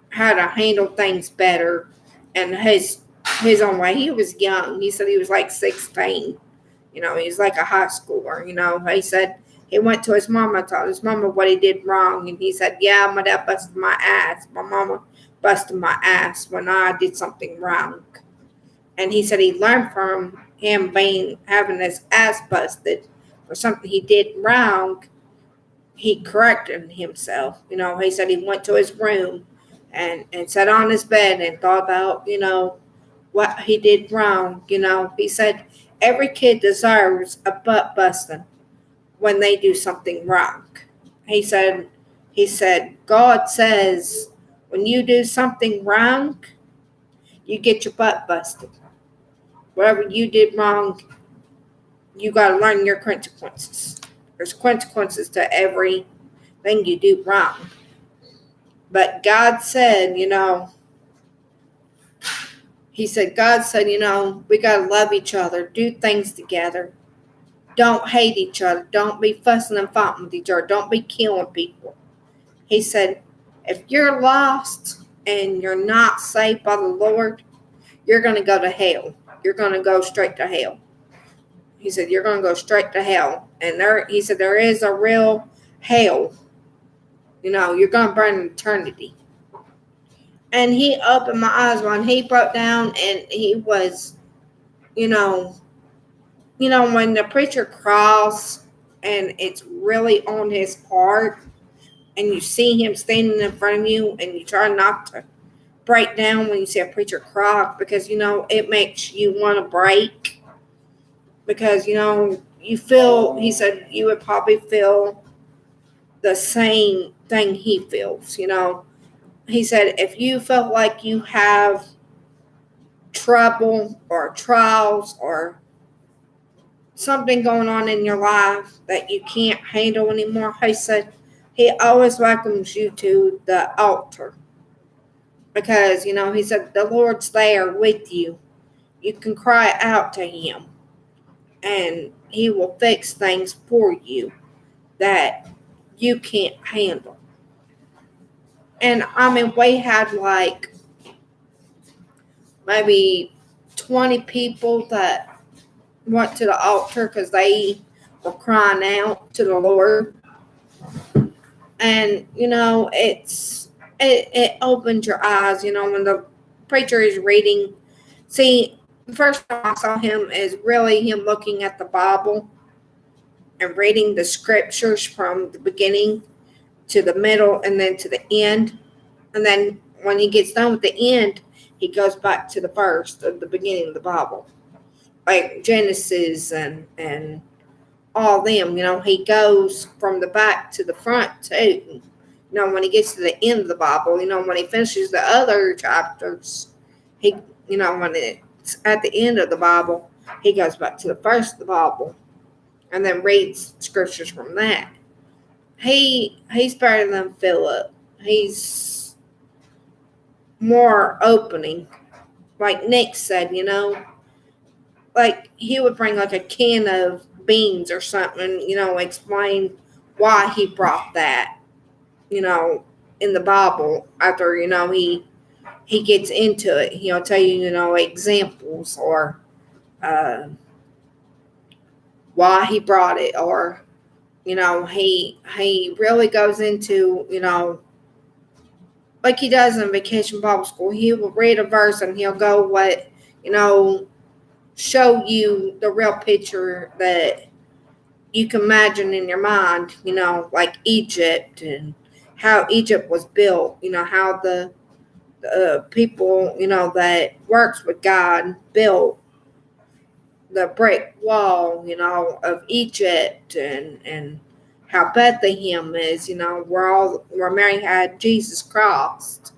how to handle things better. And his own way. He was young. He said he was like 16. He was like a high schooler. He said he went to his mama, told his mama what he did wrong. And he said, yeah, my dad busted my ass. My mama busted my ass when I did something wrong. And he said he learned from him having his ass busted for something he did wrong. He corrected himself. He said he went to his room and sat on his bed and thought about, what he did wrong. He said every kid deserves a butt busting when they do something wrong. He said, God says when you do something wrong, you get your butt busted. Whatever you did wrong, you got to learn your consequences. There's consequences to everything you do wrong. But God said, God said, we got to love each other, do things together. Don't hate each other. Don't be fussing and fighting with each other. Don't be killing people. He said, if you're lost and you're not saved by the Lord, you're going to go to hell. You're going to go straight to hell. He said, you're going to go straight to hell. And he said, there is a real hell. You're going to burn eternity. And he opened my eyes when he broke down, and he was, when the preacher cries and it's really on his heart, and you see him standing in front of you, and you try not to break down when you see a preacher cry, because, it makes you want to break. Because, you feel, he said, you would probably feel the same thing he feels, He said, if you felt like you have trouble or trials or something going on in your life that you can't handle anymore, he said, he always welcomes you to the altar. Because, he said, the Lord's there with you. You can cry out to him. and he will fix things for you that you can't handle. And I mean, we had like maybe 20 people that went to the altar because they were crying out to the Lord. And, it opens your eyes, when the preacher is reading. See, the first time I saw him is really him looking at the Bible and reading the scriptures from the beginning to the middle and then to the end. And then when he gets done with the end, he goes back to the first of the beginning of the Bible, like Genesis and all them. He goes from the back to the front too. When he gets to the end of the Bible, when he finishes the other chapters, when it's at the end of the Bible, he goes back to the first of the Bible and then reads scriptures from that. He's better than Philip. He's more opening. Like Nick said, like he would bring like a can of beans or something, explain why he brought that, in the Bible after, he gets into it. He'll tell you, examples or why he brought it, or, he really goes into, like he does in Vacation Bible School. He will read a verse and he'll go show you the real picture that you can imagine in your mind, like Egypt and how Egypt was built, how the people, that works with God built the brick wall, of Egypt and how Bethlehem is, where Mary had Jesus crossed,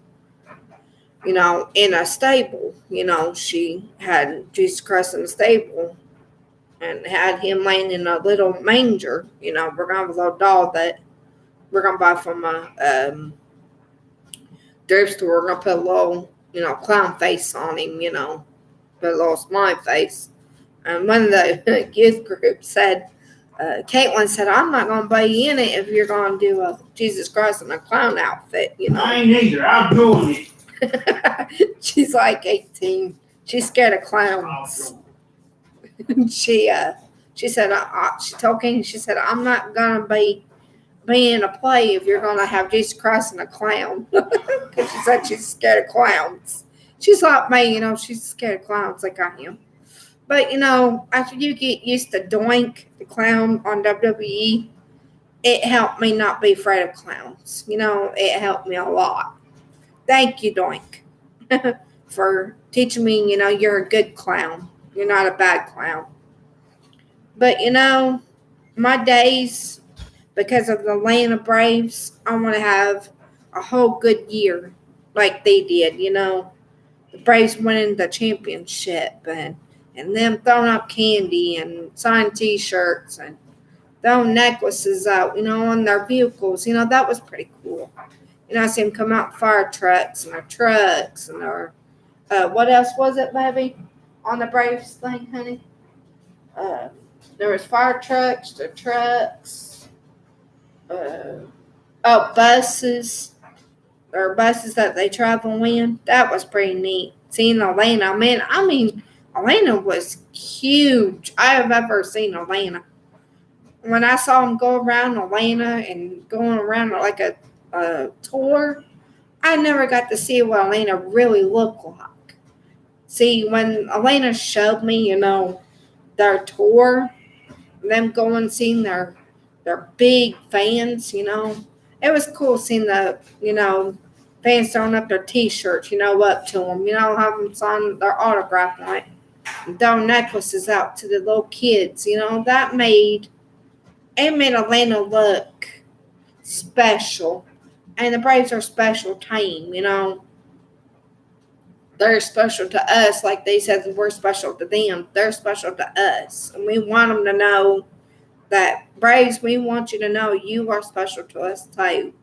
in a stable. She had Jesus Christ in a stable and had him laying in a little manger. We're going to have a little doll that we're going to buy from a thrift store. We're going to put a little, clown face on him, put a little smiley face. And one of the youth group said, Caitlin said, I'm not going to be in it if you're going to do a Jesus Christ in a clown outfit, I ain't either. I'm doing it. She's like 18. She's scared of clowns. She said, she told King, she said, I'm not going to be in a play if you're going to have Jesus Christ and a clown. Because she said she's scared of clowns. She's like me, she's scared of clowns like I am. But, after you get used to Doink, the clown on WWE, it helped me not be afraid of clowns. It helped me a lot. Thank you, Doink, for teaching me, you're a good clown. You're not a bad clown. But, my days, because of the Atlanta Braves, I want to have a whole good year like they did, The Braves winning the championship and them throwing up candy and signing T-shirts and throwing necklaces out, on their vehicles. That was pretty cool. I see them come out fire trucks and their trucks and their, what else was it, baby, on the Braves thing, honey? There was fire trucks, the trucks, buses, or buses that they travel in. That was pretty neat. Seeing Atlanta, man, Atlanta was huge. I have ever seen Atlanta. When I saw them go around Atlanta and going around like a tour, I never got to see what Atlanta really looked like. See, when Atlanta showed me, their tour, them going seeing their big fans, it was cool seeing the, fans throwing up their T-shirts, up to them, have them sign their autograph on it, and throwing necklaces out to the little kids, that made Atlanta look special. And the Braves are a special team, They're special to us, like they said we're special to them. They're special to us. And we want them to know that, Braves, we want you to know you are special to us too.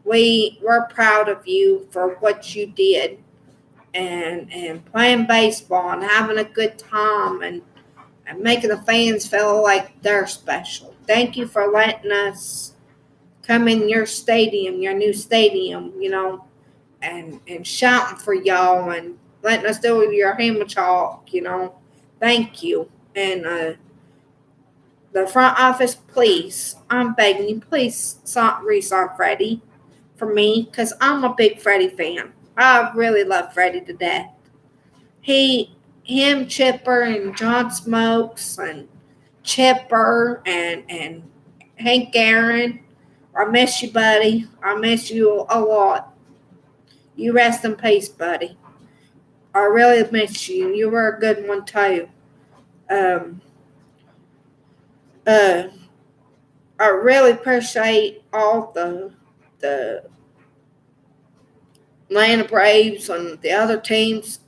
We're proud of you for what you did and playing baseball and having a good time and and making the fans feel like they're special. Thank you for letting us come in your stadium, your new stadium, and shouting for y'all and letting us do your hammer talk, Thank you. And the front office, please, I'm begging you, please re-sign Freddie for me, because I'm a big Freddie fan. I really love Freddie to death. Him, Chipper, and John Smokes, and Chipper, and Hank Aaron. I miss you, buddy. I miss you a lot. You rest in peace, buddy. I really miss you. You were a good one, too. I really appreciate all the Atlanta Braves and the other teams.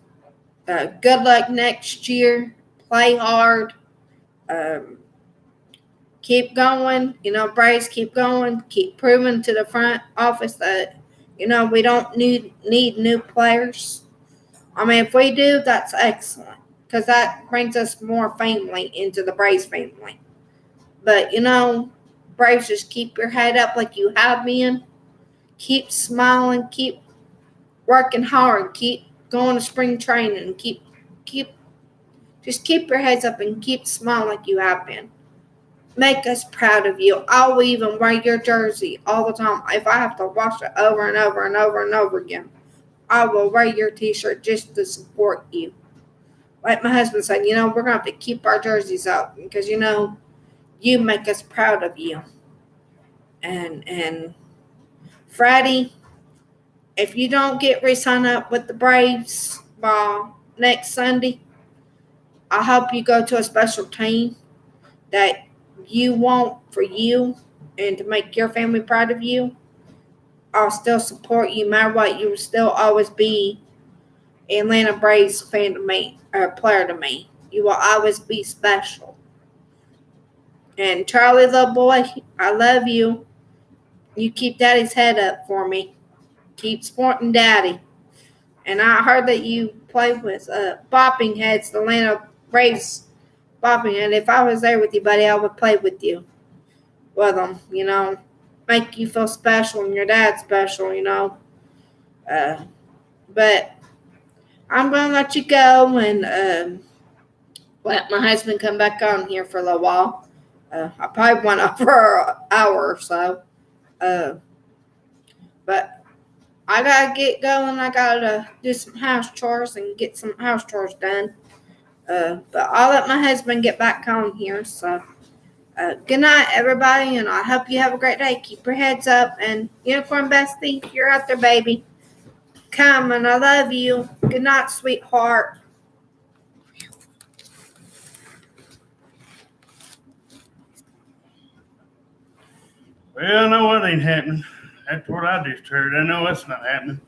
Good luck next year. Play hard. Keep going. Braves, keep going. Keep proving to the front office that, we don't need new players. I mean, if we do, that's excellent, because that brings us more family into the Braves family. But, Braves, just keep your head up like you have been. Keep smiling. Keep working hard. Keep going to spring training. Just keep your heads up and keep smiling like you have been. Make us proud of you. I'll even wear your jersey all the time. If I have to wash it over and over and over and over again, I will wear your t-shirt just to support you. Like my husband said, we're going to have to keep our jerseys up because, you make us proud of you. And Freddie, if you don't get re-signed up with the Braves by next Sunday, I hope you go to a special team that you want for you and to make your family proud of you. I'll still support you no matter what. You will still always be an Atlanta Braves fan to me, or player to me. You will always be special. And Charlie, little boy, I love you. You keep Daddy's head up for me. Keep supporting Daddy. And I heard that you play with Bopping Heads, the Atlanta Braves Bopping Head. If I was there with you, buddy, I would play with you. With them, make you feel special and your dad special, But I'm going to let you go and let my husband come back on here for a little while. I probably went up for an hour or so. But I got to get going. I got to do some house chores and get some house chores done. But I'll let my husband get back on here. So good night, everybody, and I hope you have a great day. Keep your heads up, and Unicorn Bestie, you're out there, baby. Come, and I love you. Good night, sweetheart. Well, I know what ain't happening. That's what I just heard. I know that's not happening.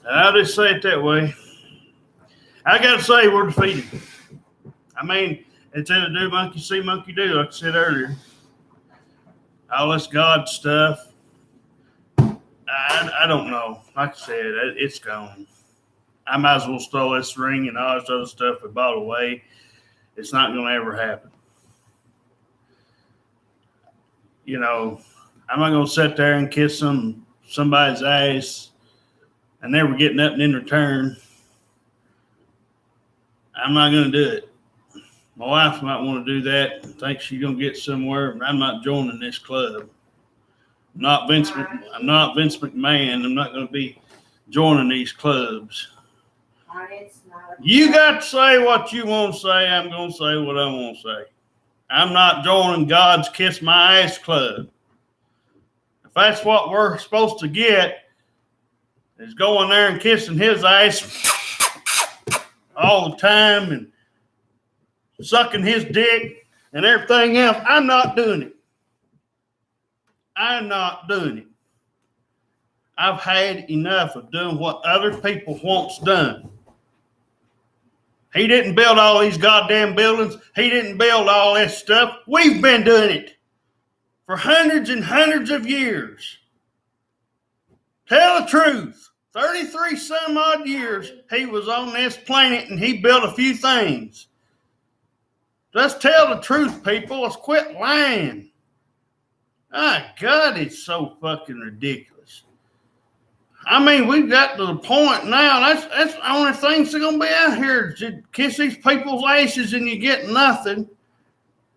I'll just say it that way. I got to say, we're defeated. I mean, it's in a do monkey see, monkey do, like I said earlier. All this God stuff, I don't know. Like I said, it's gone. I might as well throw this ring and all this other stuff we bought away. It's not going to ever happen. I'm not going to sit there and kiss somebody's ass and never get nothing in return. I'm not going to do it. My wife might want to do that and think she's going to get somewhere, but I'm not joining this club. I'm not Vince McMahon. I'm not going to be joining these clubs. You got to say what you want to say. I'm going to say what I want to say. I'm not joining God's Kiss My Ass Club. If that's what we're supposed to get, is going there and kissing his ass all the time and sucking his dick and everything else, I'm not doing it. I'm not doing it. I've had enough of doing what other people wants done. He didn't build all these goddamn buildings. He didn't build all this stuff. We've been doing it for hundreds and hundreds of years. Tell the truth. 33 some odd years he was on this planet and he built a few things. Let's tell the truth, people. Let's quit lying. My God, it's so fucking ridiculous. I mean, we've got to the point now. That's the only things that are gonna be out here. To kiss these people's asses and you get nothing.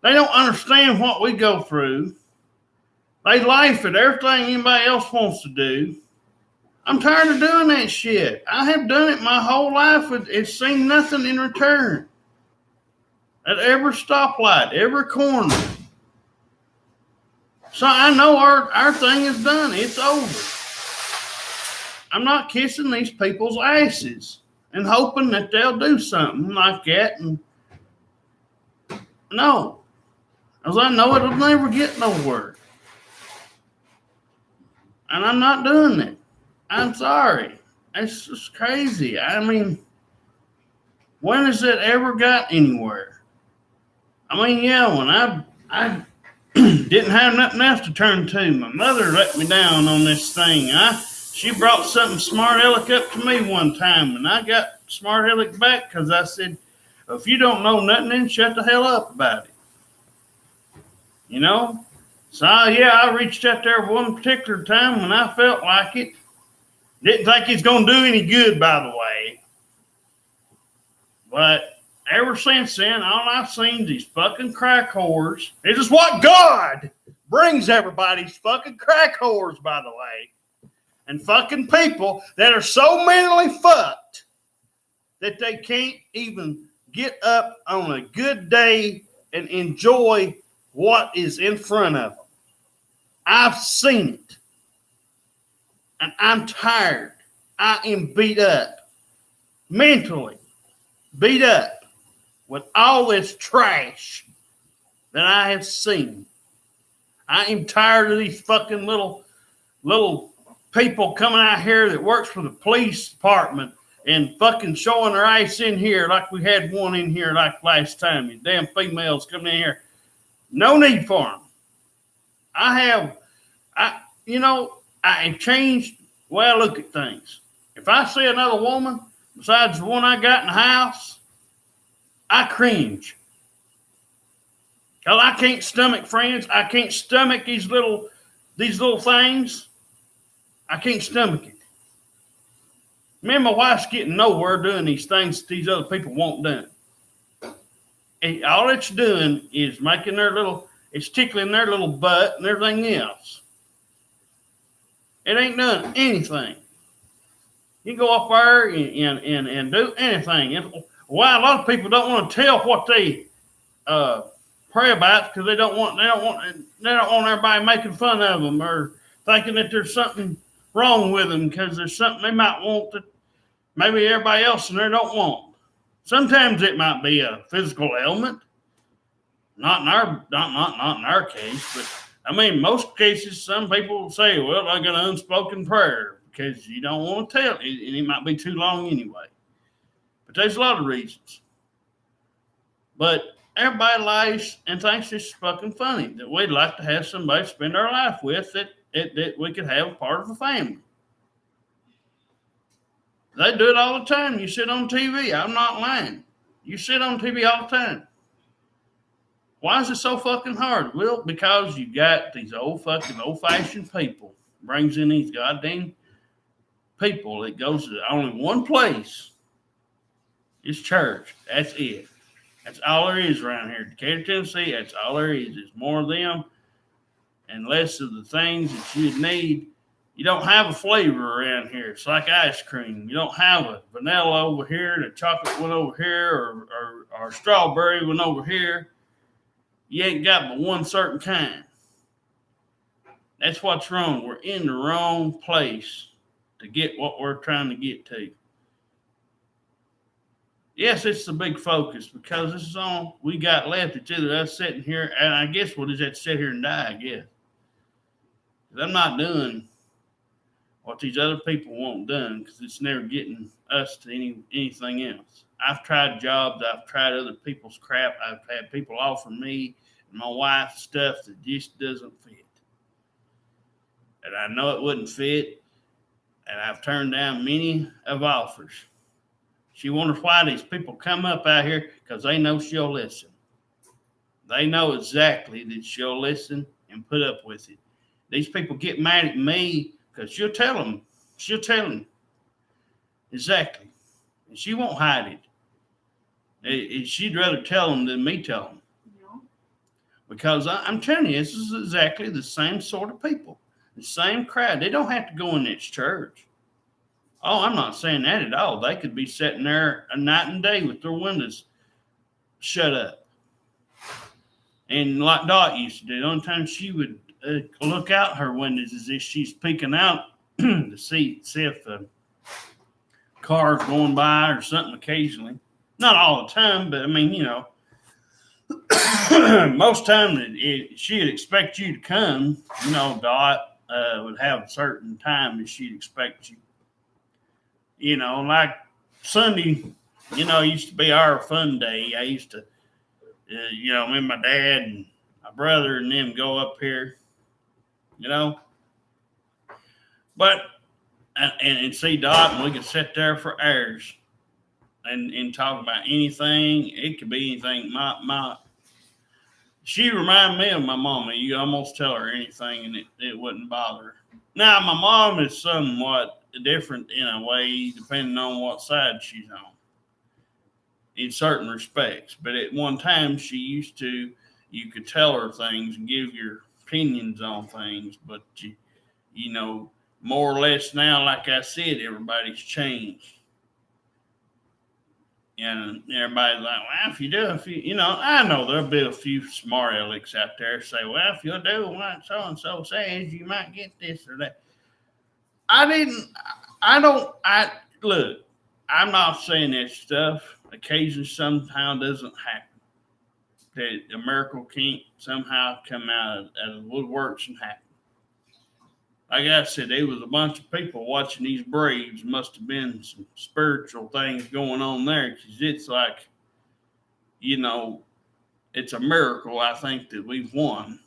They don't understand what we go through. They laugh at everything anybody else wants to do. I'm tired of doing that shit. I have done it my whole life. It's seen nothing in return. At every stoplight, every corner. So I know our thing is done. It's over. I'm not kissing these people's asses and hoping that they'll do something like that. And no, as I know it'll never get nowhere. And I'm not doing it. I'm sorry. It's just crazy. I mean, when has it ever got anywhere? I mean, yeah, when I didn't have nothing else to turn to, my mother let me down on this thing. She brought something smart aleck up to me one time, and I got smart aleck back because I said, if you don't know nothing, then shut the hell up about it. You know? So, yeah, I reached out there one particular time when I felt like it. Didn't think it's going to do any good, by the way. But ever since then, all I've seen is these fucking crack whores. This is what God brings everybody's fucking crack whores, by the way. And fucking people that are so mentally fucked that they can't even get up on a good day and enjoy what is in front of them. I've seen it. And I'm tired. I am beat up. Mentally beat up with all this trash that I have seen. I am tired of these fucking little people coming out here that works for the police department and fucking showing their ass in here like we had one in here like last time. These damn females coming in here. No need for them. I have changed the way I look at things. If I see another woman besides the one I got in the house, I cringe. Because I can't stomach friends. I can't stomach these little things. I can't stomach it. Me and my wife's getting nowhere doing these things that these other people won't do. And all it's doing is making it's tickling their little butt and everything else. It ain't done anything. You can go up there and do anything. Why a lot of people don't want to tell what they pray about because they don't want everybody making fun of them or thinking that there's something wrong with them because there's something they might want that maybe everybody else in there don't want. Sometimes it might be a physical ailment. Not in our case, but I mean, most cases, some people will say, well, I got an unspoken prayer because you don't want to tell it, and it might be too long anyway. But there's a lot of reasons. But everybody lies and thinks it's fucking funny that we'd like to have somebody spend our life with that we could have a part of a family. They do it all the time. You sit on TV. I'm not lying. You sit on TV all the time. Why is it so fucking hard? Well, because you got these old-fashioned people. Brings in these goddamn people that goes to only one place. It's church. That's it. That's all there is around here. Decatur, Tennessee, that's all there is. There's more of them and less of the things that you'd need. You don't have a flavor around here. It's like ice cream. You don't have a vanilla over here and a chocolate one over here or a strawberry one over here. You ain't got but one certain kind. That's what's wrong. We're in the wrong place to get what we're trying to get to. Yes, it's the big focus because this is all we got left. It's either us sitting here, and I guess we'll just have to sit here and die, I guess. Because I'm not doing what these other people want done because it's never getting us to anything else. I've tried jobs. I've tried other people's crap. I've had people offer me and my wife stuff that just doesn't fit. And I know it wouldn't fit. and I've turned down many of offers. She wonders why these people come up out here because they know she'll listen. They know exactly that she'll listen and put up with it. These people get mad at me because she'll tell them. She'll tell them exactly. And she won't hide it. She'd rather tell them than me tell them. Yeah. Because I'm telling you, this is exactly the same sort of people. The same crowd. They don't have to go in this church. Oh, I'm not saying that at all. They could be sitting there a night and day with their windows shut up. And like Dot used to do, the only time she would look out her windows is if she's peeking out to see if the car's going by or something occasionally. Not all the time, but I mean, you know, most time she'd expect you to come. You know, Dot would have a certain time that she'd expect you. You know, like Sunday, you know, used to be our fun day. I used to, you know, me and my dad and my brother and them go up here, you know. But, and see Dot, and we could sit there for hours and talk about anything. It could be anything. She reminded me of my mama. You almost tell her anything and it wouldn't bother her. Now, my mom is somewhat different in a way, depending on what side she's on, in certain respects. But at one time, she used to, you could tell her things and give your opinions on things. But, you know, more or less now, like I said, everybody's changed. And everybody's like, well, if you know, I know there'll be a few smart alecks out there say, well, if you'll do what so-and-so says, you might get this or that. Look, I'm not saying that stuff occasionally somehow doesn't happen. That a miracle can't somehow come out of the woodworks and happen. Like I said, there was a bunch of people watching these Braves. Must have been some spiritual things going on there because it's like, you know, it's a miracle, I think, that we've won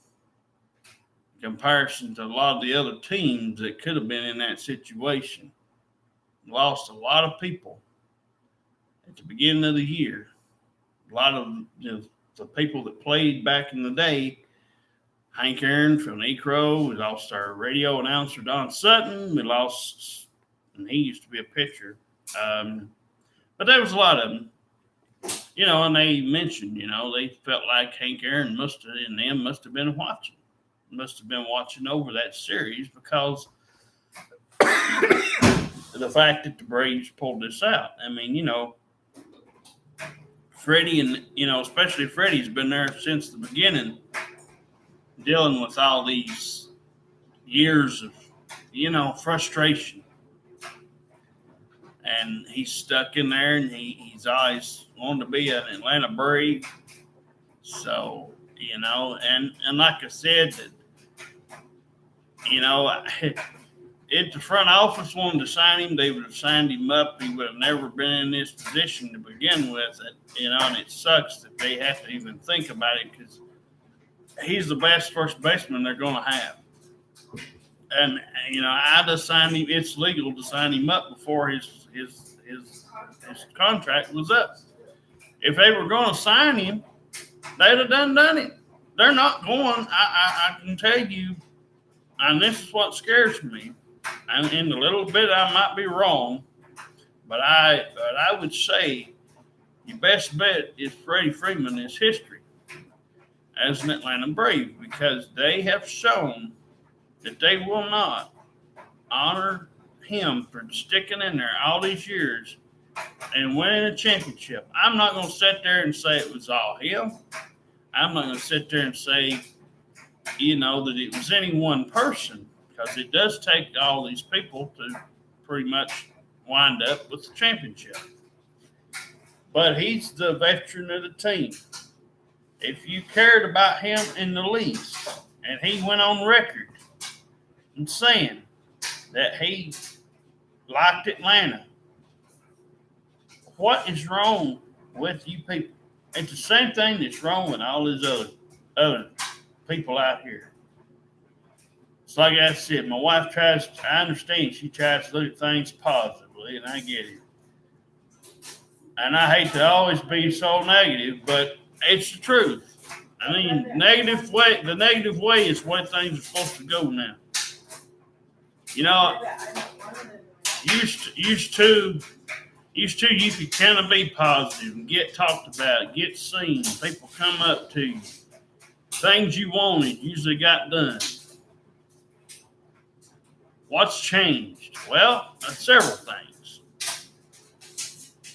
in comparison to a lot of the other teams that could have been in that situation. Lost a lot of people at the beginning of the year. A lot of the people that played back in the day. Hank Aaron from Necro. We lost our radio announcer, Don Sutton. We lost, and he used to be a pitcher. But there was a lot of them, you know, and they mentioned, you know, they felt like Hank Aaron must have been watching over that series because of the fact that the Braves pulled this out. I mean, you know, Freddie and, you know, especially Freddie's been there since the beginning, dealing with all these years of, you know, frustration. And he's stuck in there, and he's always wanted to be an Atlanta Brave. So, you know, and like I said, that, you know, if the front office wanted to sign him, they would have signed him up. He would have never been in this position to begin with. You know, and it sucks that they have to even think about it because he's the best first baseman they're going to have. And, you know, I just signed him. It's legal to sign him up before his contract was up. If they were going to sign him, they'd have done it. They're not going. I can tell you, and this is what scares me. And in a little bit, I might be wrong, but I would say your best bet is Freddie Freeman is history as an Atlanta Brave because they have shown that they will not honor him for sticking in there all these years and winning a championship. I'm not going to sit there and say it was all him. I'm not going to sit there and say, you know, that it was any one person because it does take all these people to pretty much wind up with the championship. But he's the veteran of the team. If you cared about him in the least, and he went on record and saying that he liked Atlanta, what is wrong with you people? It's the same thing that's wrong with all these other people out here. It's like I said, my wife I understand she tries to look at things positively, and I get it. And I hate to always be so negative, but it's the truth. I mean, the negative way is where things are supposed to go now. You know, used to you could kind of be positive and get talked about, get seen. People come up to you. Things you wanted usually got done. What's changed? Well, several things.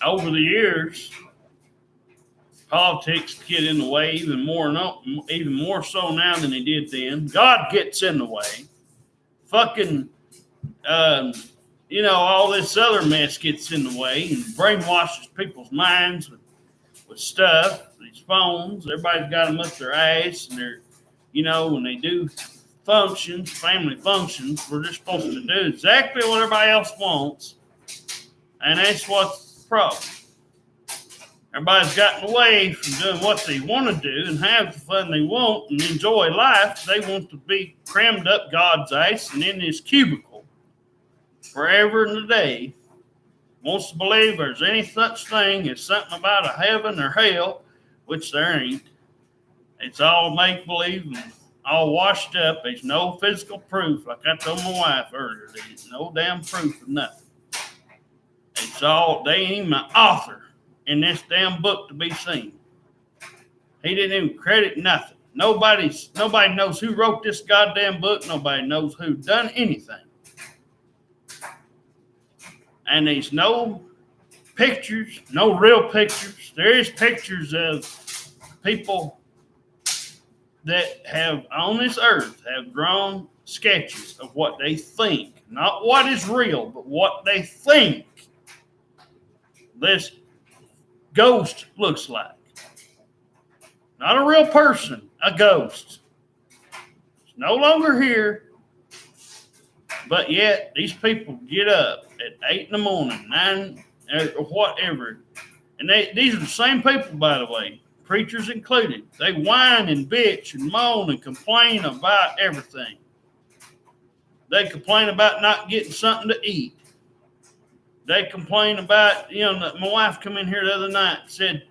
Over the years, politics get in the way even more so now than they did then. God gets in the way. Fucking, all this other mess gets in the way and brainwashes people's minds with stuff. These phones, everybody's got them up their ass, and they're, when they do functions, family functions, we're just supposed to do exactly what everybody else wants, and that's what's the problem. Everybody's gotten away from doing what they want to do and have the fun they want and enjoy life. They want to be crammed up God's ass and in this cubicle forever and a day. Wants to believe there's any such thing as something about a heaven or hell, which there ain't. It's all make-believe and all washed up. There's no physical proof. Like I told my wife earlier, there's no damn proof of nothing. It's all, they ain't even an author in this damn book to be seen. He didn't even credit nothing. Nobody knows who wrote this goddamn book. Nobody knows who done anything. And there's no pictures, no real pictures. There is pictures of people that have on this earth have drawn sketches of what they think, not what is real, but what they think this ghost looks like. Not a real person, a ghost. It's no longer here, but yet these people get up at 8 in the morning, 9 or whatever, and these are the same people, by the way, preachers included. They whine and bitch and moan and complain about everything. They complain about not getting something to eat. They complain about, my wife come in here the other night and said,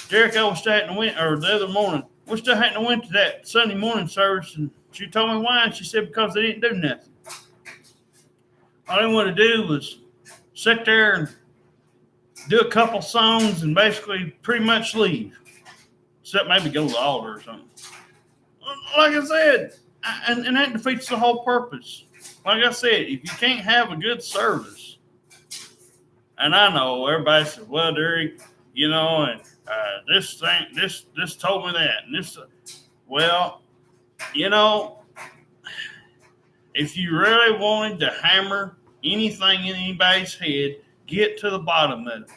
Derek, I wish I hadn't went, or the other morning, wish I hadn't went to that Sunday morning service. And she told me why, and she said because they didn't do nothing. All they wanted to do was sit there and do a couple songs and basically pretty much leave. Except maybe go to the altar or something. Like I said, and that defeats the whole purpose. Like I said, if you can't have a good service, and I know everybody says, well, Derek, and this told me that, and this, well, if you really wanted to hammer anything in anybody's head, get to the bottom of it.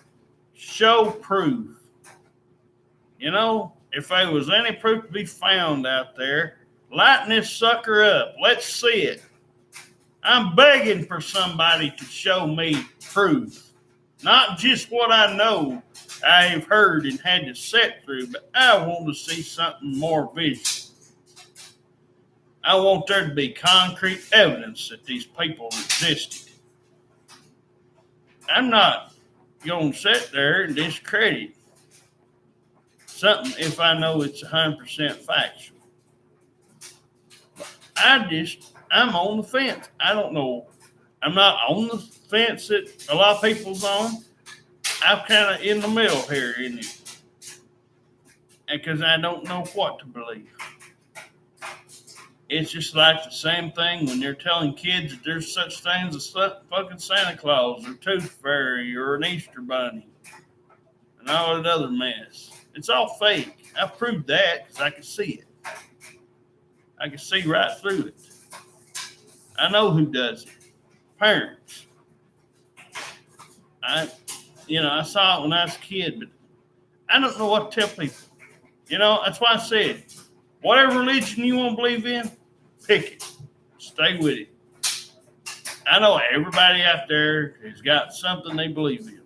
Show proof. If there was any proof to be found out there, lighten this sucker up. Let's see it. I'm begging for somebody to show me proof. Not just what I know I've heard and had to sit through, but I want to see something more visual. I want there to be concrete evidence that these people existed. I'm not going to sit there and discredit something if I know it's 100% factual. I'm on the fence. I don't know. I'm not on the fence that a lot of people's on. I'm kind of in the middle here, isn't it? Because I don't know what to believe. It's just like the same thing when they're telling kids that there's such things as fucking Santa Claus or Tooth Fairy or an Easter Bunny and all that other mess. It's all fake. I proved that because I can see it. I can see right through it. I know who does it. Parents. I saw it when I was a kid, but I don't know what to tell people. That's why I said, whatever religion you want to believe in, pick it. Stay with it. I know everybody out there has got something they believe in.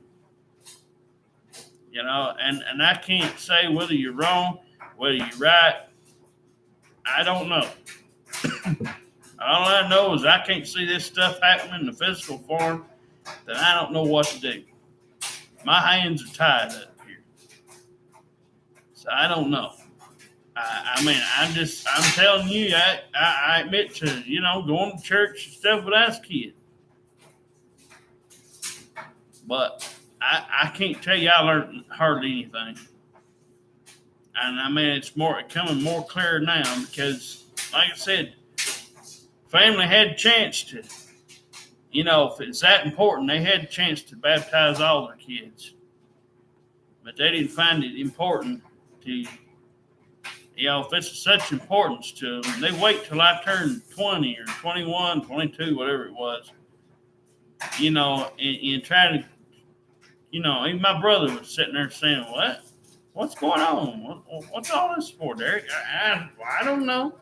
And I can't say whether you're wrong, whether you're right. I don't know. All I know is I can't see this stuff happening in the physical form, then I don't know what to do. My hands are tied up here. So I don't know. I mean, I'm telling you, I admit to, going to church and stuff when I was a kid. But I can't tell you I learned hardly anything. And I mean, it's becoming more clear now because, like I said, family had a chance to, if it's that important, they had a chance to baptize all their kids. But they didn't find it important to, if it's such importance to them, they wait till I turn 20 or 21, 22, whatever it was, and try to, even my brother was sitting there saying, what's going on? What's all this for, Derek? I don't know.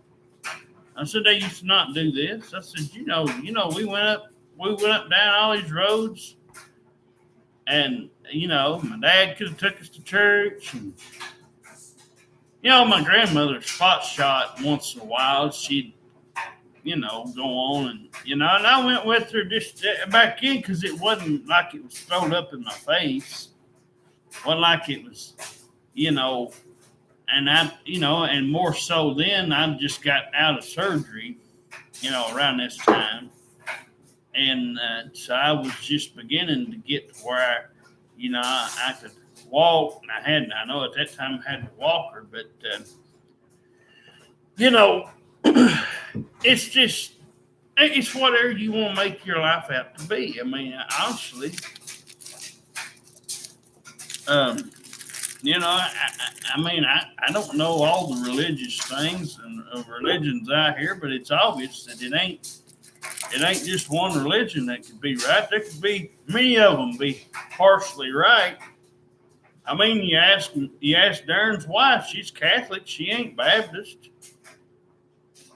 I said, they used to not do this. I said, we went up down all these roads and, my dad could have took us to church and, my grandmother spot shot once in a while. She'd, go on and, and I went with her just back in because it wasn't like it was thrown up in my face. It wasn't like it was, and and more so then I just got out of surgery, around this time. And so I was just beginning to get to where, I could walk, and I know at that time I had a walker, but it's whatever you want to make your life out to be. I mean, honestly, I don't know all the religious things and religions out here, but it's obvious that it ain't just one religion that could be right. There could be many of them be partially right. I mean, you ask Darren's wife, she's Catholic, she ain't Baptist.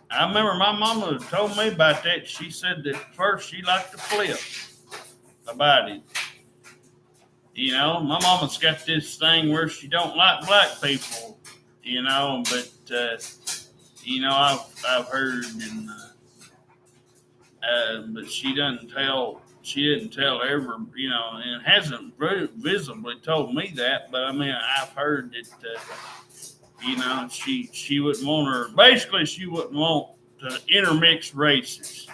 I remember my mama told me about that. She said that first she liked to flip about it. My mama's got this thing where she don't like black people, but I've heard and but she didn't tell ever, and hasn't visibly told me that, but I mean, I've heard that, she wouldn't want she wouldn't want to intermix races.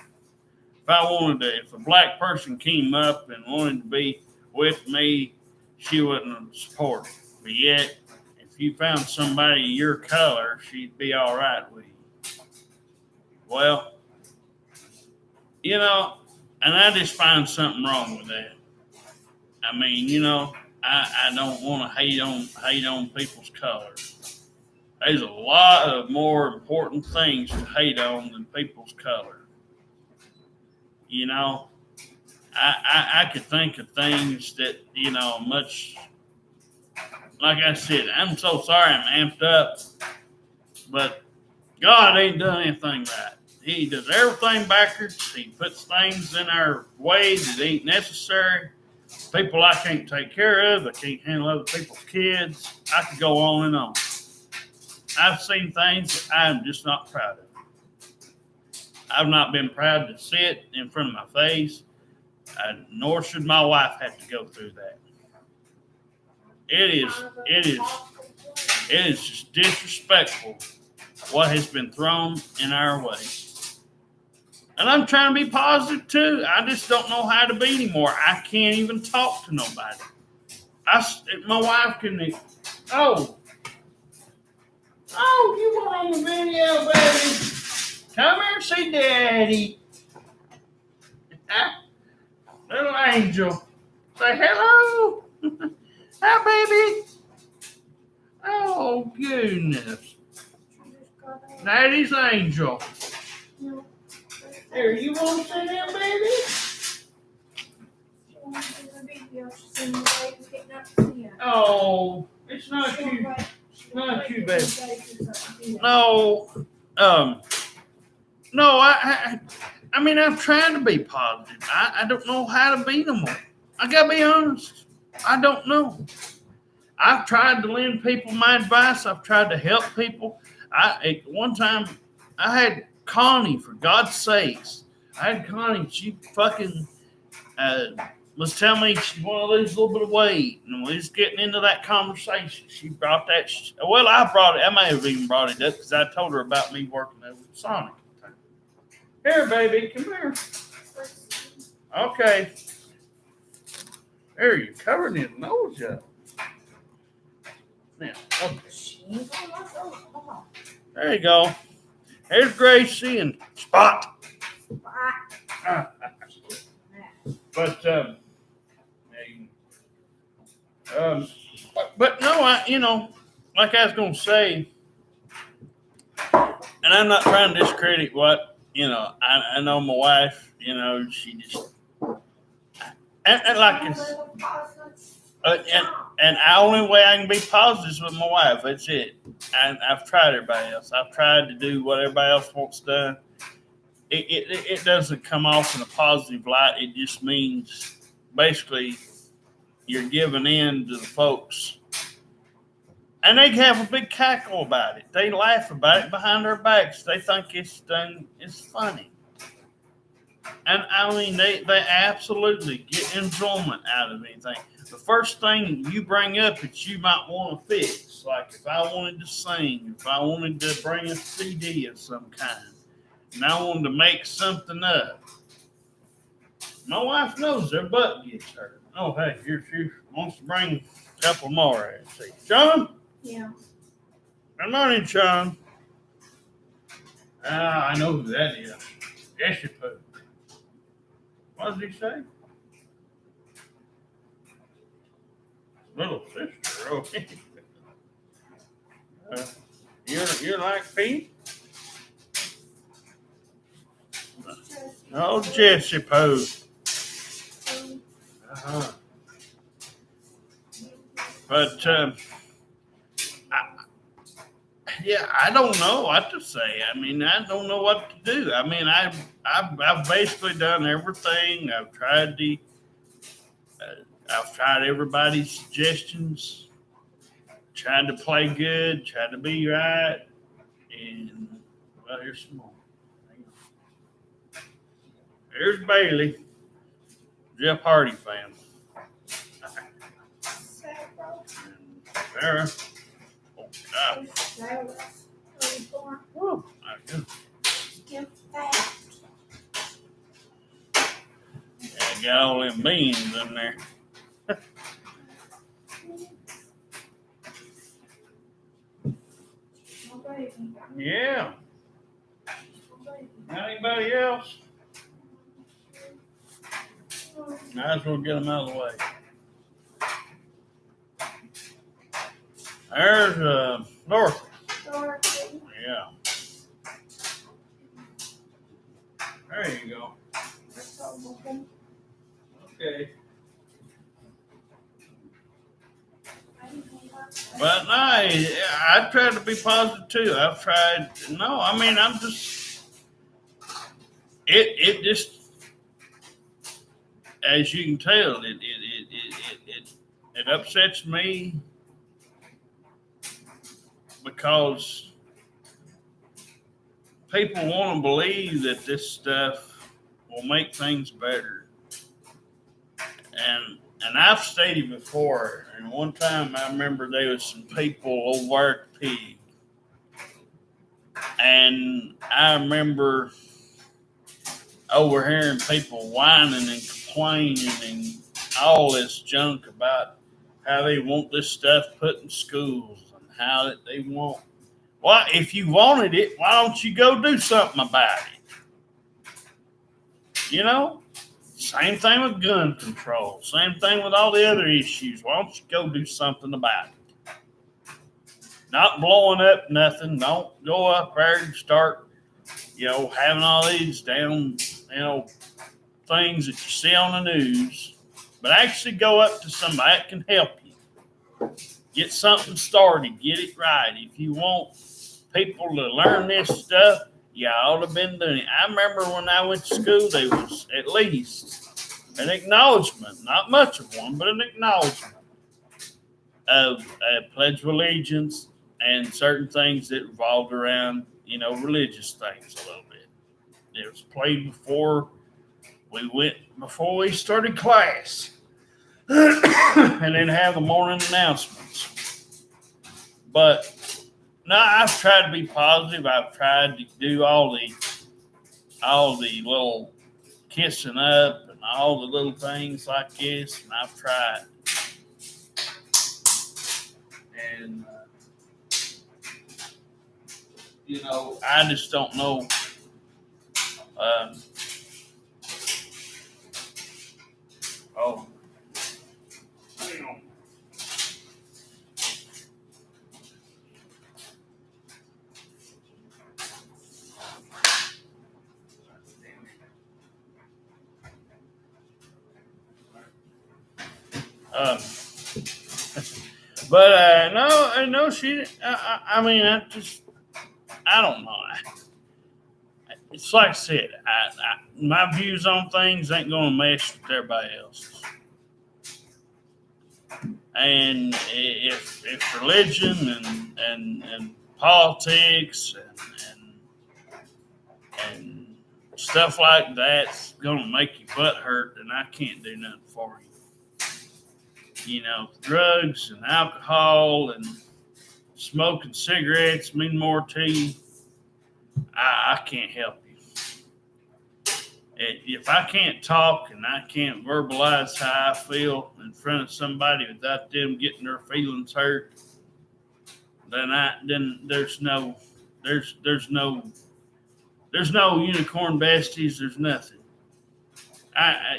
If a black person came up and wanted to be with me, she wouldn't support it. But yet, if you found somebody your color, she'd be all right with you. Well, and I just find something wrong with that. I mean, I don't want to hate on people's colors. There's a lot of more important things to hate on than people's color. I could think of things that, much, like I said, I'm so sorry I'm amped up, but God ain't done anything right. He does everything backwards. He puts things in our way that ain't necessary. People I can't take care of. I can't handle other people's kids. I could go on and on. I've seen things that I'm just not proud of. I've not been proud to sit in front of my face, nor should my wife have to go through that. It is just disrespectful what has been thrown in our way. And I'm trying to be positive too. I just don't know how to be anymore. I can't even talk to nobody. My wife can. Oh, you were on the video, baby. Come here and see Daddy. Little angel. Say hello. Hi, baby. Oh, goodness. Daddy's angel. Here, you want to see him, baby? Oh, it's not you. Not you, baby. No, no, I mean, I'm trying to be positive. I don't know how to be no more. I gotta be honest. I don't know. I've tried to lend people my advice. I've tried to help people. At one time, I had Connie, for God's sakes. I had Connie, she fucking was telling me she wanted to lose a little bit of weight. And we was getting into that conversation. She brought that. Well, I brought it. I may have even brought it up because I told her about me working over at Sonic. Here, baby, come here. Okay. There, you're covering his nose up. Now, okay. There you go. There's Gracie and Spot. But but no, like I was gonna say, and I'm not trying to discredit what I know my wife. She just and like it's, and the only way I can be positive is with my wife. That's it. And I've tried everybody else. I've tried to do what everybody else wants done. It doesn't come off in a positive light. It just means basically you're giving in to the folks. And they have a big cackle about it. They laugh about it behind their backs. They think it's funny. And I mean, they absolutely get enjoyment out of anything. The first thing you bring up that you might want to fix, like if I wanted to sing, if I wanted to bring a CD of some kind, and I wanted to make something up, my wife knows their butt gets hurt. Oh, hey, here she wants to bring a couple more. See, Sean? Yeah. Good morning, Sean. I know who that is. Yes, you put. What did he say? Little sister. Okay. You're like Pete? Oh, Jessie Pose. Uh-huh. But I don't know what to say. I mean, I don't know what to do. I mean, I've basically done everything. I've tried everybody's suggestions. Tried to play good. Tried to be right. And well, here's some more. There's Bailey, Jeff Hardy fan. Sarah. Oh, God. Woo, yeah, got all them beans in there. Yeah. Not anybody else? Might as well get them out of the way. There's Dorothy. Yeah. There you go. Okay. But no, I try to be positive too. I've tried. No, I mean, I'm just. It just, as you can tell, it upsets me because people want to believe that this stuff will make things better. And I've stated before, and one time I remember there was some people over at Pig. And I remember overhearing people whining and complaining and all this junk about how they want this stuff put in schools and how that they want. Well, if you wanted it, why don't you go do something about it? You know? Same thing with gun control. Same thing with all the other issues. Why don't you go do something about it? Not blowing up nothing. Don't go up there and start, having all these damn, things that you see on the news. But actually go up to somebody that can help you. Get something started. Get it right. If you want people to learn this stuff, you ought to have been doing it. I remember when I went to school, there was at least an acknowledgement, not much of one, but an acknowledgement of Pledge of Allegiance and certain things that revolved around, religious things a little bit. It was played before we started class. And then have the morning announcements. But no, I've tried to be positive. I've tried to do all the little kissing up and all the little things like this, and I've tried. And I just don't know. Oh, hang on. But no, she. I mean, I don't know. It's like I said, my views on things ain't gonna mesh with everybody else's. And if religion and politics and stuff like that's gonna make your butt hurt, then I can't do nothing for you. Drugs and alcohol and smoking cigarettes mean more to you. I can't help you. If I can't talk and I can't verbalize how I feel in front of somebody without them getting their feelings hurt, then there's no unicorn besties. There's nothing.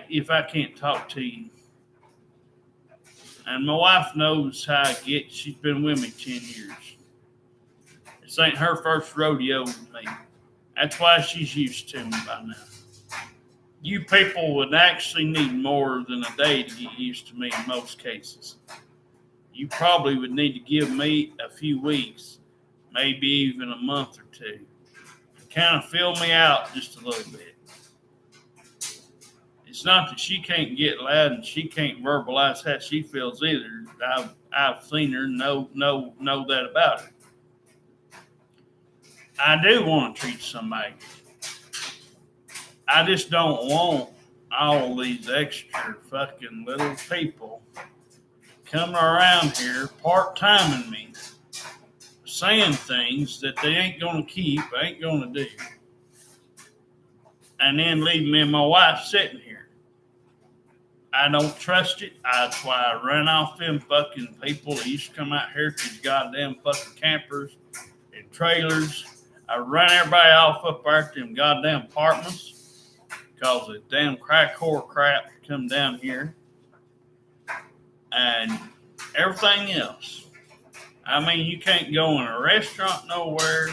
If I can't talk to you. And my wife knows how I get. She's been with me 10 years. This ain't her first rodeo with me. That's why she's used to me by now. You people would actually need more than a day to get used to me in most cases. You probably would need to give me a few weeks, maybe even a month or two, to kind of fill me out just a little bit. It's not that she can't get loud and she can't verbalize how she feels either. I've seen her know that about her. I do want to treat somebody. I just don't want all these extra fucking little people coming around here part-timing me, saying things that they ain't going to keep, ain't going to do, and then leaving me and my wife sitting here. I don't trust it. That's why I run off them fucking people that used to come out here to these goddamn fucking campers and trailers. I run everybody off up there at them goddamn apartments because of damn crack whore crap come down here and everything else. I mean, you can't go in a restaurant nowhere.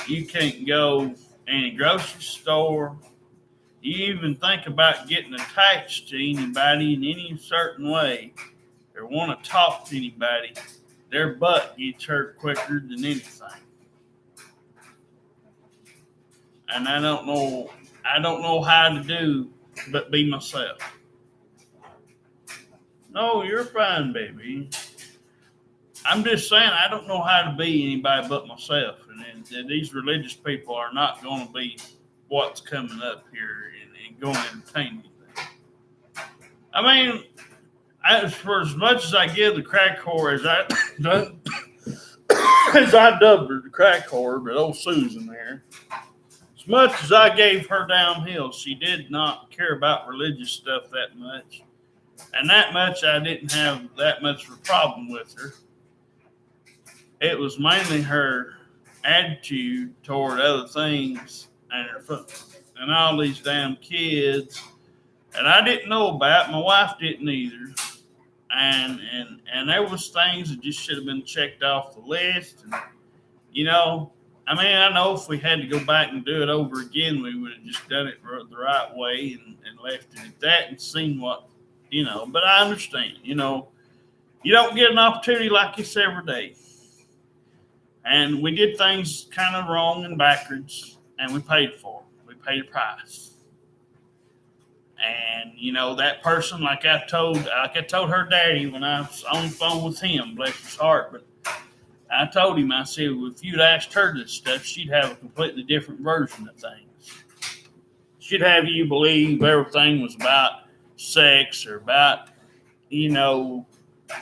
You can't go in any grocery store. You even think about getting attached to anybody in any certain way or want to talk to anybody, their butt gets hurt quicker than anything. And I don't know how to do but be myself. No, you're fine, baby. I'm just saying I don't know how to be anybody but myself. And these religious people are not going to be what's coming up here and going to entertain anything. I mean, for as much as I give the crack whore as I dubbed her the crack whore, but old Susan there, as much as I gave her downhill, she did not care about religious stuff that much. And that much I didn't have that much of a problem with her. It was mainly her attitude toward other things and her and all these damn kids that I didn't know about. My wife didn't either. And there was things that just should have been checked off the list. And, I mean, I know if we had to go back and do it over again, we would have just done it the right way and left it at that and seen what, but I understand, you don't get an opportunity like this every day. And we did things kind of wrong and backwards, and we paid for it. We paid a price. And, that person, like I told her daddy when I was on the phone with him, bless his heart, but I told him, I said, well, if you'd asked her this stuff, she'd have a completely different version of things. should have you believe everything was about sex or about,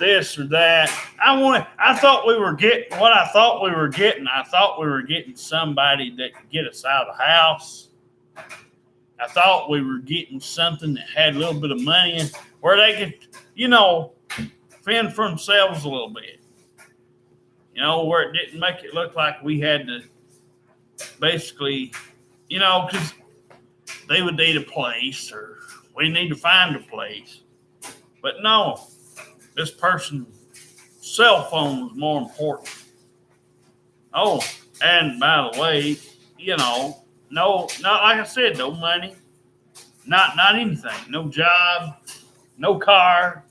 this or that. I thought we were getting what I thought we were getting. I thought we were getting somebody that could get us out of the house. I thought we were getting something that had a little bit of money in where they could, fend for themselves a little bit. Where it didn't make it look like we had to basically, because they would need a place or we need to find a place. But no, this person's cell phone was more important. Oh, and by the way, no, not like I said, no money, not anything, no job, no car.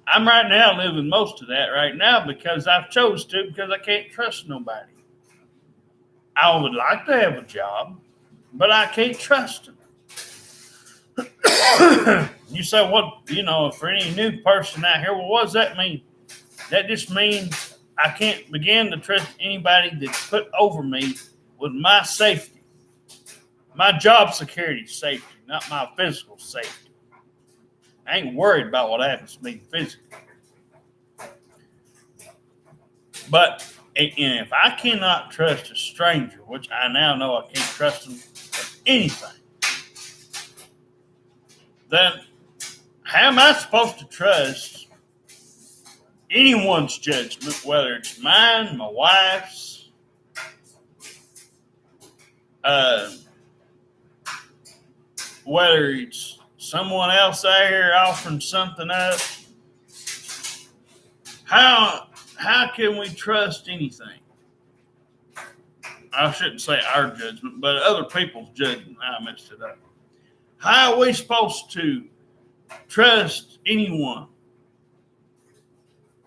I'm right now living most of that right now because I've chose to because I can't trust nobody. I would like to have a job, but I can't trust them. You say, for any new person out here, well, what does that mean? That just means I can't begin to trust anybody that's put over me with my safety, my job security safety, not my physical safety. I ain't worried about what happens to me physically. But if I cannot trust a stranger, which I now know I can't trust them with anything, then how am I supposed to trust anyone's judgment, whether it's mine, my wife's, whether it's someone else out here offering something up? How can we trust anything? I shouldn't say our judgment, but other people's judgment. I messed it up. How are we supposed to trust anyone?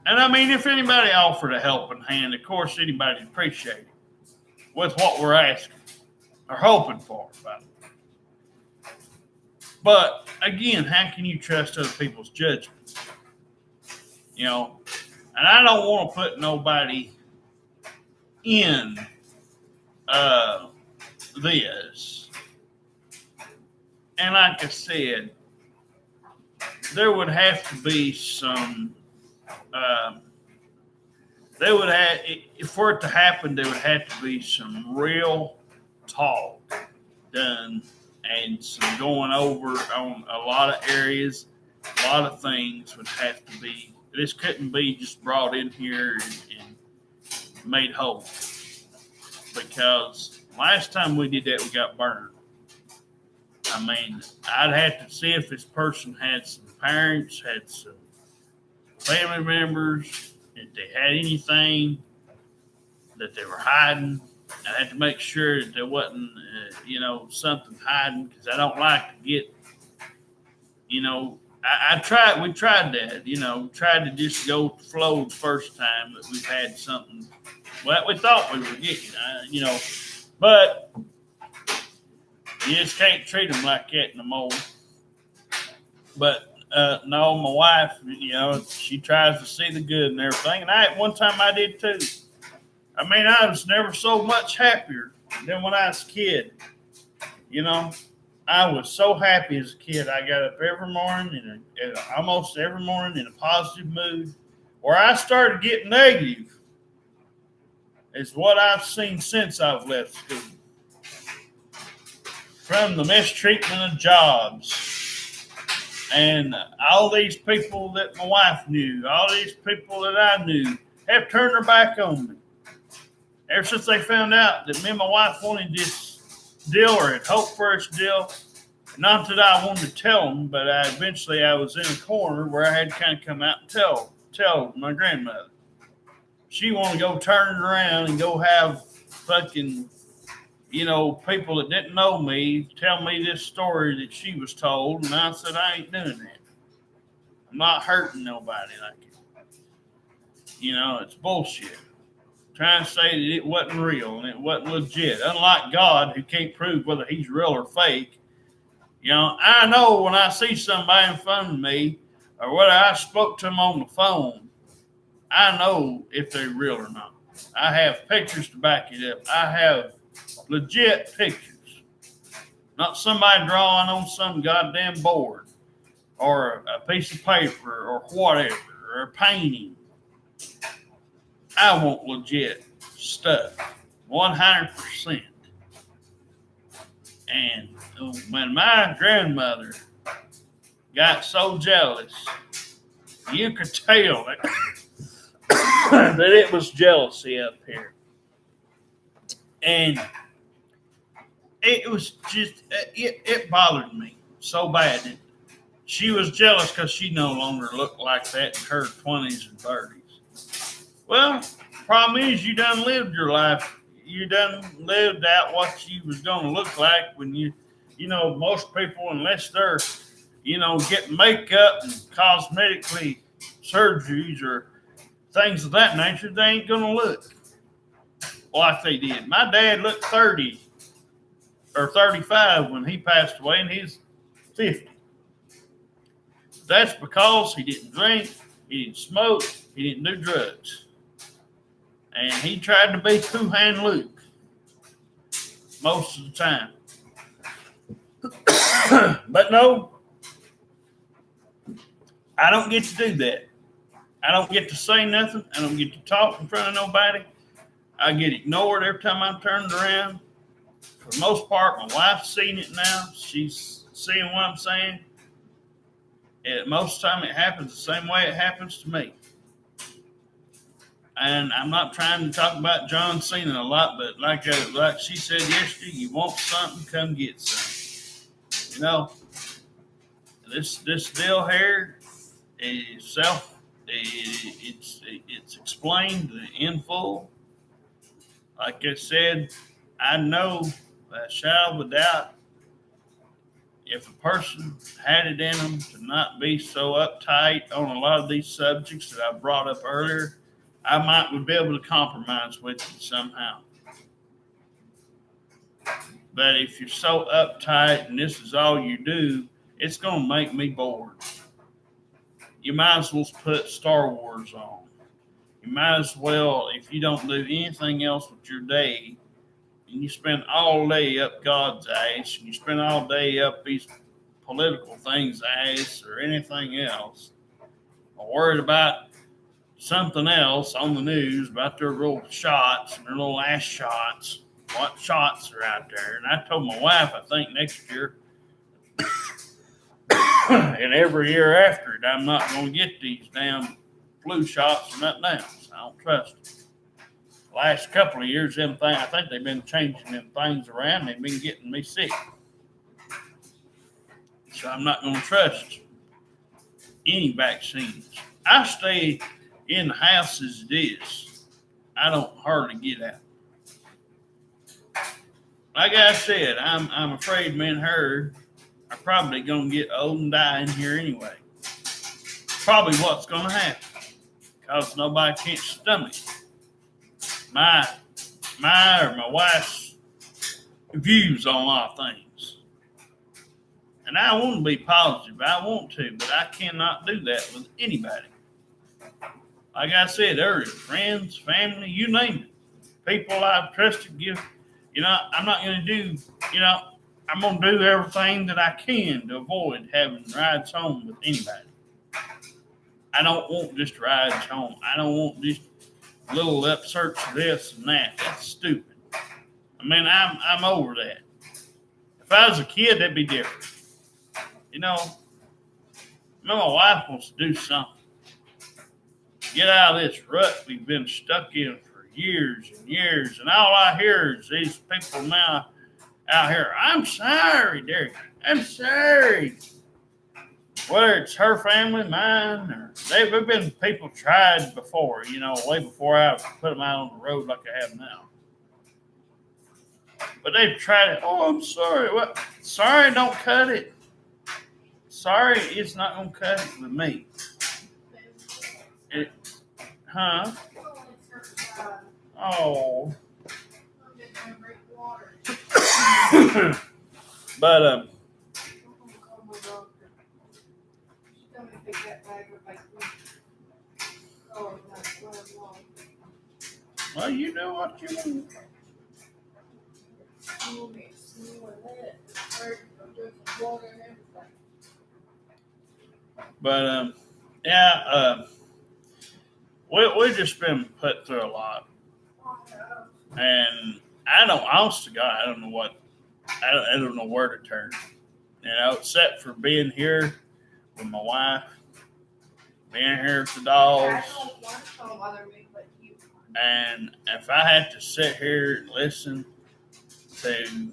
And I mean, if anybody offered a helping hand, of course, anybody'd appreciate it with what we're asking or hoping for, by the way. But again, how can you trust other people's judgment? And I don't want to put nobody in this. And like I said, there would have to be some. For it to happen, there would have to be some real talk done and some going over on a lot of areas. A lot of things would have to be. This couldn't be just brought in here and made whole. Because last time we did that, we got burned. I mean, I'd have to see if this person had some parents, had some family members, if they had anything that they were hiding. I had to make sure that there wasn't, something hiding because I don't like to get, we tried that, tried to just go with the flow the first time that we've had something. Well, we thought we were getting, but you just can't treat them like that no more. But no, my wife, she tries to see the good and everything. And one time I did too. I mean, I was never so much happier than when I was a kid. I was so happy as a kid. I got up every morning and almost every morning in a positive mood. Where I started getting negative is what I've seen since I've left school. From the mistreatment of jobs and all these people that my wife knew, all these people that I knew have turned their back on me. Ever since they found out that me and my wife wanted this deal or had hoped for this deal, not that I wanted to tell them, but eventually I was in a corner where I had to kind of come out and tell my grandmother. She wanted to go turn it around and go have fucking, people that didn't know me tell me this story that she was told, and I said, I ain't doing that. I'm not hurting nobody like it. It's bullshit. Trying to say that it wasn't real and it wasn't legit. Unlike God, who can't prove whether he's real or fake. I know when I see somebody in front of me or whether I spoke to them on the phone, I know if they're real or not. I have pictures to back it up. I have legit pictures. not somebody drawing on some goddamn board or a piece of paper or whatever or a painting. I want legit stuff, 100%. And when my grandmother got so jealous, you could tell that, that it was jealousy up here. And it was just, it bothered me so bad. She was jealous because she no longer looked like that in her 20s and 30s. Well, problem is you done lived your life. You done lived out what you was going to look like when you know, most people, unless they're, getting makeup and cosmetically surgeries or things of that nature, they ain't going to look like they did. My dad looked 30 or 35 when he passed away, and he's 50. That's because he didn't drink, he didn't smoke, he didn't do drugs. And he tried to be Two Hand Luke most of the time. But no, I don't get to do that. I don't get to say nothing. I don't get to talk in front of nobody. I get ignored every time I'm turned around. For the most part, my wife's seen it now. She's seeing what I'm saying. And most of the time it happens the same way it happens to me. And I'm not trying to talk about John Cena a lot, but like she said yesterday, you want something, come get something. You know, this deal here is it's explained in full. Like I said, I know without a shadow of a doubt, if a person had it in them to not be so uptight on a lot of these subjects that I brought up earlier, I might be able to compromise with you somehow. But if you're so uptight and this is all you do, it's going to make me bored. You might as well put Star Wars on. You might as well, if you don't do anything else with your day, and you spend all day up God's ass, and you spend all day up these political things' ass or anything else, or worried about something else on the news about their little shots and their little ass shots, what shots are out there. And I told my wife, I think next year and every year after it, I'm not going to get these damn flu shots or nothing else. I don't trust them. Last couple of years, I think they've been changing them things around. They've been getting me sick. So I'm not going to trust any vaccines. I stay in the house as it is. I don't hardly get out. Like I said, I'm afraid me and her are probably going to get old and die in here anyway. Probably what's going to happen. Because nobody can't stomach my wife's views on a lot of things. And I want to be positive. I want to, but I cannot do that with anybody. Like I said earlier, friends, family, you name it. People I've trusted, I'm not going to do, I'm going to do everything that I can to avoid having rides home with anybody. I don't want just rides home. I don't want just little upsearch of this and that. That's stupid. I mean, I'm over that. If I was a kid, that'd be different. My wife wants to do something. Get out of this rut we've been stuck in for years and years. And all I hear is these people now out here, I'm sorry, Derek. I'm sorry. Whether it's her family, mine, or they've been people tried before, way before I put them out on the road like I have now. But they've tried it. Oh, I'm sorry. What? Sorry, don't cut it. Sorry, it's not going to cut it with me. Huh? Oh. But, well, you know what you want. But yeah, we just been put through a lot, and honest to God, I don't know I don't know where to turn. Except for being here with my wife, being here with the dogs. And if I had to sit here and listen to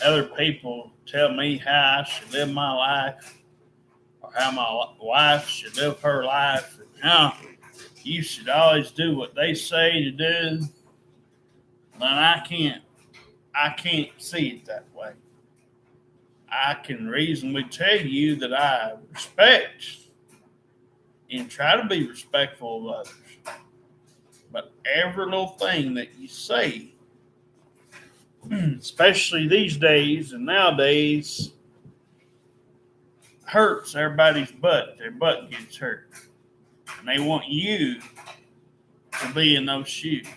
other people tell me how I should live my life, or how my wife should live her life, and how you should always do what they say to do, then I can't see it that way. I can reasonably tell you that I respect and try to be respectful of others. But every little thing that you say, especially these days and nowadays, hurts everybody's butt. Their butt gets hurt. And they want you to be in those shoes.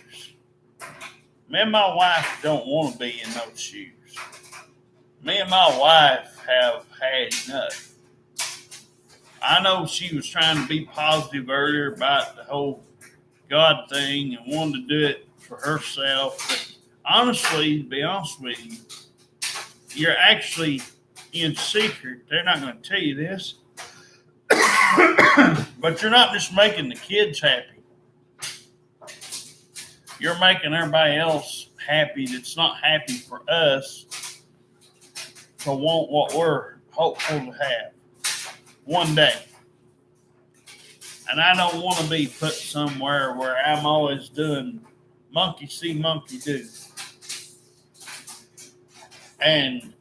Me and my wife don't want to be in those shoes. Me and my wife have had enough. I know she was trying to be positive earlier about the whole God thing and wanted to do it for herself. But honestly, to be honest with you, you're actually in secret. They're not going to tell you this. But you're not just making the kids happy. You're making everybody else happy that's not happy for us to want what we're hopeful to have one day. And I don't want to be put somewhere where I'm always doing monkey see, monkey do. And,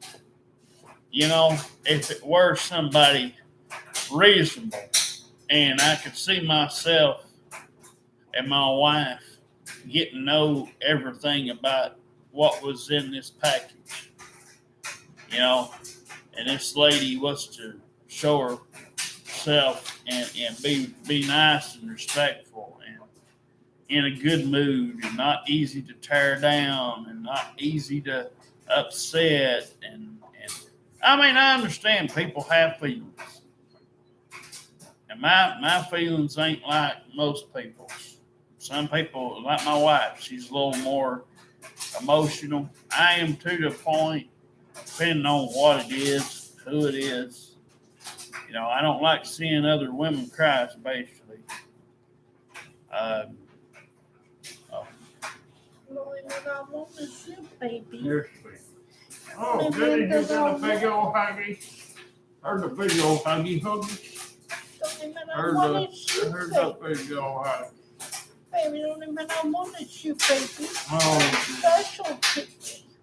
if it were somebody reasonable and I could see myself and my wife getting to know everything about what was in this package, and this lady was to show herself and be nice and respectful and in a good mood and not easy to tear down and not easy to upset. And I understand people have feelings. And my feelings ain't like most people's. Some people, like my wife, she's a little more emotional. I am to the point, depending on what it is, who it is. I don't like seeing other women cry, especially. I want to see, baby. You're sweet. Oh, goody, you got a big old huggy. Heard the big old huggy. Heard the big old huggy. Baby, don't even I want to shoot, baby. Oh, Special to me.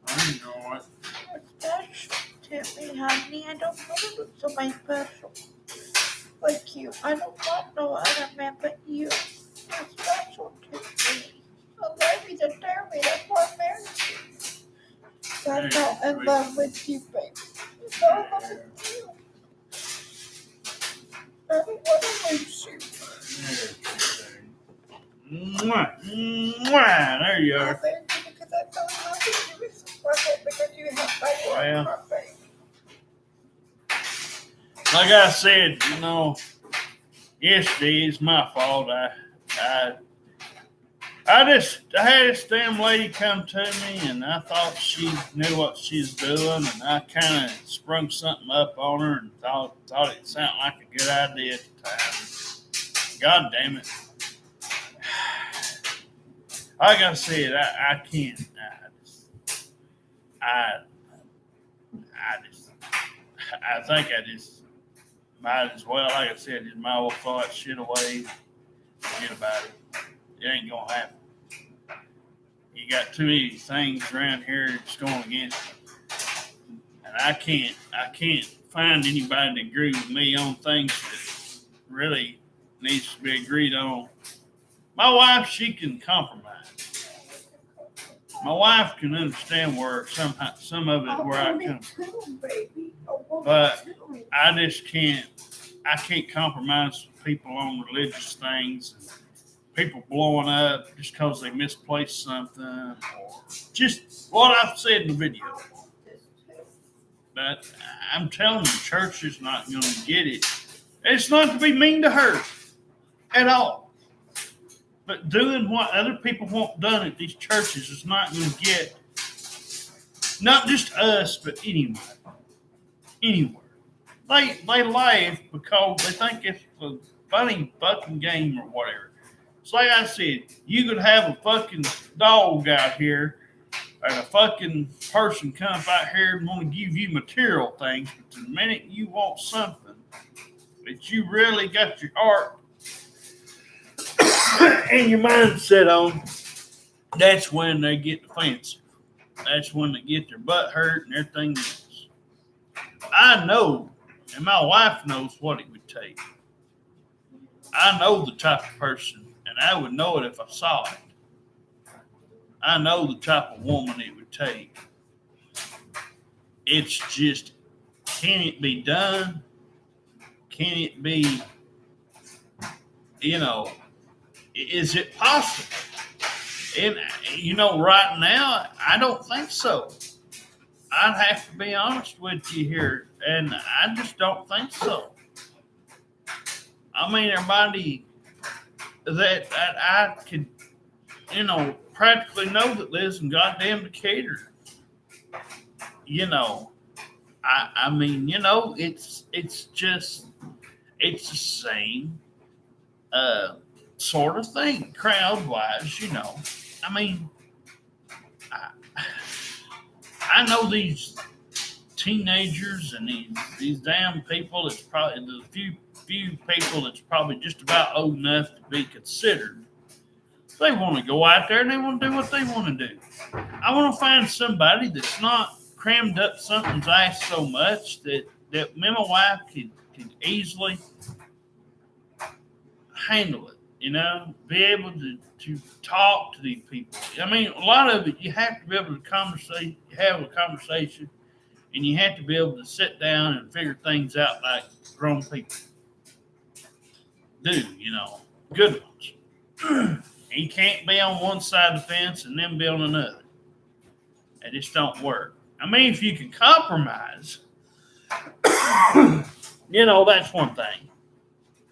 I know it. You're special to me, honey. I don't want somebody special like you. I don't want no other man but you. You're special to me. I love you to tear me. That's why I married you. I'm not in love with you, baby. I'm in love with you. I don't want to lose you. Mwah, mwah, there you are. Because I fell in love with you because you have Well, like I said, yesterday is my fault. I had this damn lady come to me, and I thought she knew what she's doing, and I kind of sprung something up on her and thought it sounded like a good idea at the time. God damn it. Like I said, I can't. I think I just might as well, like I said, just might as well throw that shit away. Forget about it. It ain't gonna happen. You got too many things around here that's going against you. And I can't find anybody to agree with me on things that really needs to be agreed on. My wife, she can compromise. My wife can understand where some of it where I come from. But I just can't. I can't compromise with people on religious things. And people blowing up just because they misplaced something, or just what I've said in the video. But I'm telling the church is not going to get it. It's not to be mean to her at all. But doing what other people want done at these churches is not going to get, not just us, but anywhere. Anywhere. They laugh because they think it's a funny fucking game or whatever. It's like I said, you could have a fucking dog out here and a fucking person come out here and want to give you material things, but the minute you want something that you really got your heart and your mind set on, that's when they get defensive. That's when they get their butt hurt and everything else. I know, and my wife knows what it would take. I know the type of person, and I would know it if I saw it. I know the type of woman it would take. It's just, can it be done? Can it be, is it possible? And, right now, I don't think so. I'd have to be honest with you here, and I just don't think so. I mean, everybody that I could, practically know that lives in goddamn Decatur. I mean, it's the same sort of thing, crowd-wise, I mean, I know these teenagers and these damn people. It's probably the few people that's probably just about old enough to be considered. They want to go out there and they want to do what they want to do. I want to find somebody that's not crammed up something's ass so much that me and my wife could easily handle it. Be able to talk to these people. I mean, a lot of it, you have to be able to have a conversation, and you have to be able to sit down and figure things out like grown people do, good ones. You can't be on one side of the fence and then be on another. It just don't work. I mean, if you can compromise, that's one thing.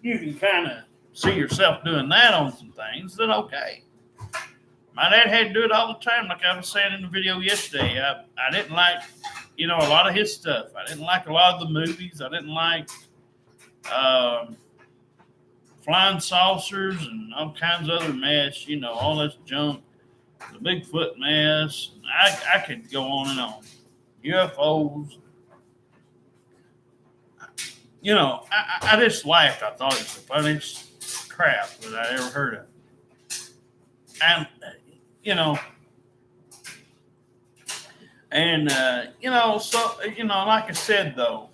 You can kind of see yourself doing that on some things, then okay. My dad had to do it all the time, like I was saying in the video yesterday. I didn't like, a lot of his stuff. I didn't like a lot of the movies. I didn't like flying saucers and all kinds of other mess, all this junk, the Bigfoot mess. I could go on and on. UFOs. I just laughed. I thought it was the funniest crap that I ever heard of. And, like I said, though,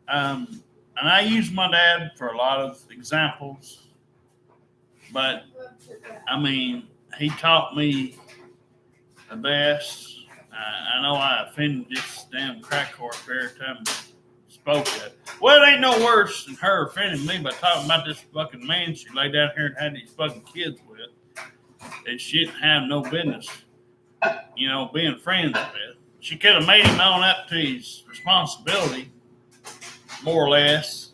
and I use my dad for a lot of examples, but, I mean, he taught me the best. I know I offended this damn crack horse every time I spoke of it. Well, it ain't no worse than her offending me by talking about this fucking man she laid down here and had these fucking kids with that she didn't have no business, being friends with. She could have made him own up to his responsibility, more or less,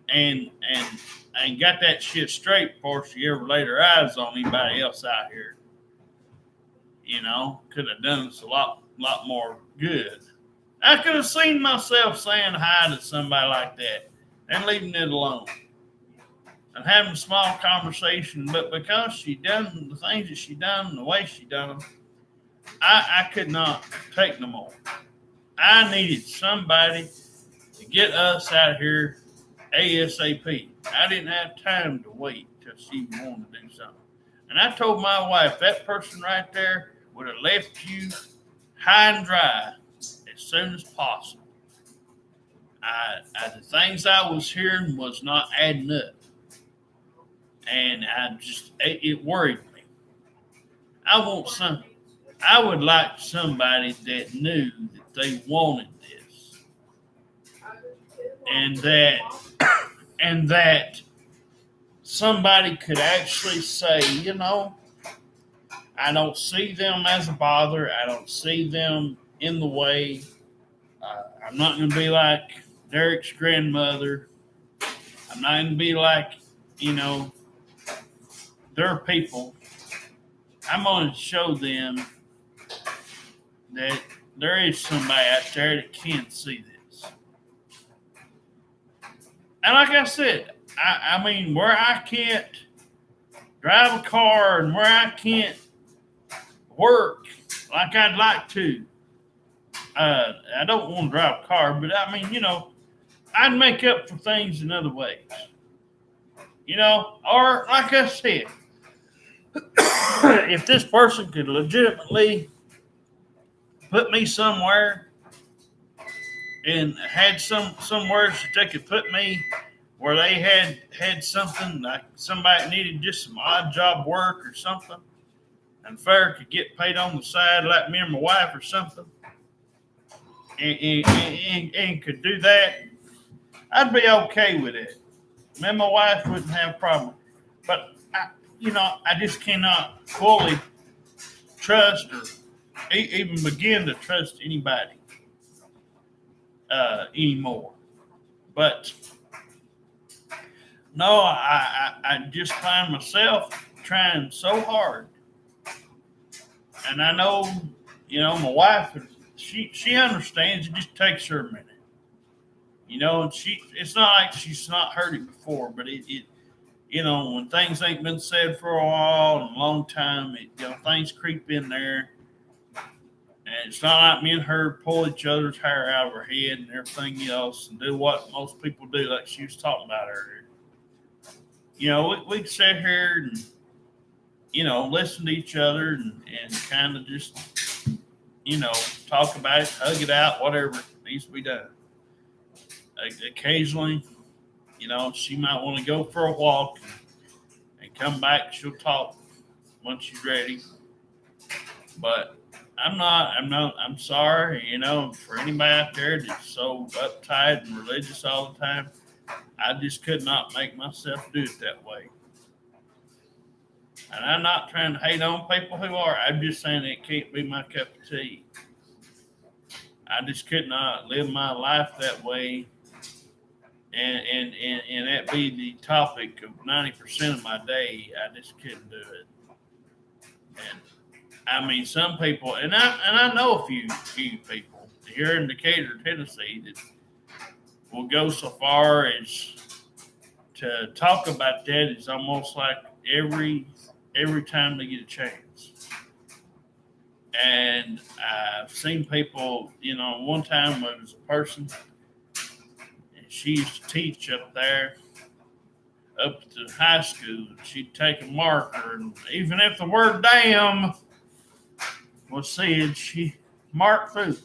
and got that shit straight before she ever laid her eyes on anybody else out here. Could have done us a lot more good. I could have seen myself saying hi to somebody like that and leaving it alone and having a small conversation, but because she done the things that she done and the way she done them, I could not take no more. I needed somebody to get us out of here ASAP. I didn't have time to wait till she wanted to do something. And I told my wife, that person right there would have left you high and dry as soon as possible. The things I was hearing was not adding up. And it worried me. I would like somebody that knew that they wanted this. And that somebody could actually say, I don't see them as a bother. I don't see them in the way. I'm not going to be like Derek's grandmother. I'm not going to be like, their people. I'm going to show them that there is somebody out there that can see this. And like I said, I mean, where I can't drive a car and where I can't work like I'd like to, I don't want to drive a car, but I mean, I'd make up for things in other ways. Or like I said, if this person could legitimately put me somewhere and had somewhere that they could put me where they had something like somebody needed just some odd job work or something, and fair could get paid on the side like me and my wife or something, and could do that, I'd be okay with it. Me and my wife wouldn't have a problem. But I just cannot fully trust or even begin to trust anybody anymore. But no, I just find myself trying so hard, and I know, my wife, she understands. It just takes her a minute, and it's not like she's not heard it before, but it when things ain't been said for a while and a long time, things creep in there. And it's not like me and her pull each other's hair out of her head and everything else and do what most people do, like she was talking about earlier. We can sit here and, listen to each other and kind of just, talk about it, hug it out, whatever needs to be done. Occasionally, she might want to go for a walk and come back. She'll talk when she's ready. But I'm sorry, for anybody out there that's so uptight and religious all the time. I just could not make myself do it that way. And I'm not trying to hate on people who are. I'm just saying it can't be my cup of tea. I just could not live my life that way. And that be the topic of 90% of my day. I just couldn't do it. And I mean, some people, and I know a few people here in Decatur, Tennessee, that will go so far as to talk about that. It's almost like every time they get a chance. And I've seen people, one time there was a person, and she used to teach up there, up at the high school. She'd take a marker, and even if the word damn was said, she marked through.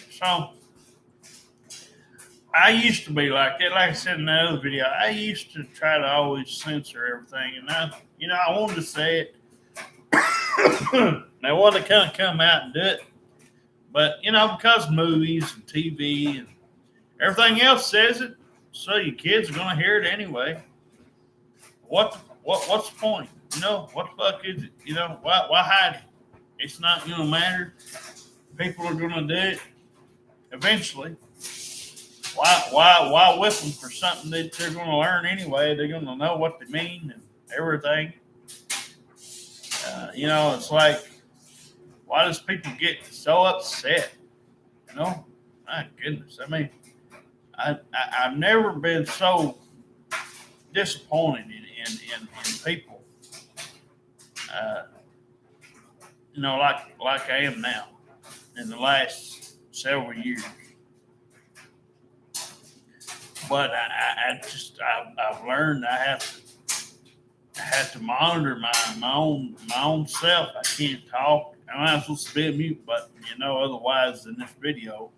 So I used to be like that. Like I said in that other video, I used to try to always censor everything, and I wanted to say it. I wanted to kind of come out and do it, but because movies and TV and everything else says it, so your kids are gonna hear it anyway. What's the point? What the fuck is it? Why hide it? It's not gonna matter. People are gonna do it eventually. Why whip them for something that they're gonna learn anyway? They're gonna know what they mean and everything. It's like, why does people get so upset? My goodness. I mean, I've never been so disappointed in people. Like I am now in the last several years. But I've learned I have to monitor my own self. I can't talk. I might as well be a mute button, otherwise in this video,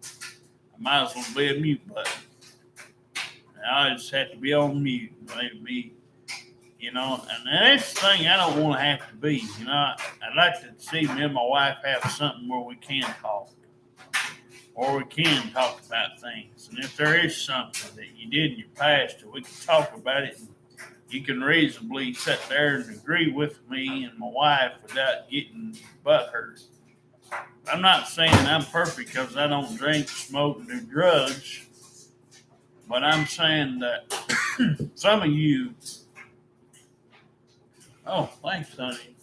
I might as well be a mute button. I just have to be on mute. Maybe, and that's the thing I don't want to have to be. I'd like to see me and my wife have something where we can talk. Or we can talk about things. And if there is something that you did in your past, we can talk about it. And you can reasonably sit there and agree with me and my wife without getting butthurt. I'm not saying I'm perfect because I don't drink, smoke, do drugs, but I'm saying that some of you, oh, thanks, honey.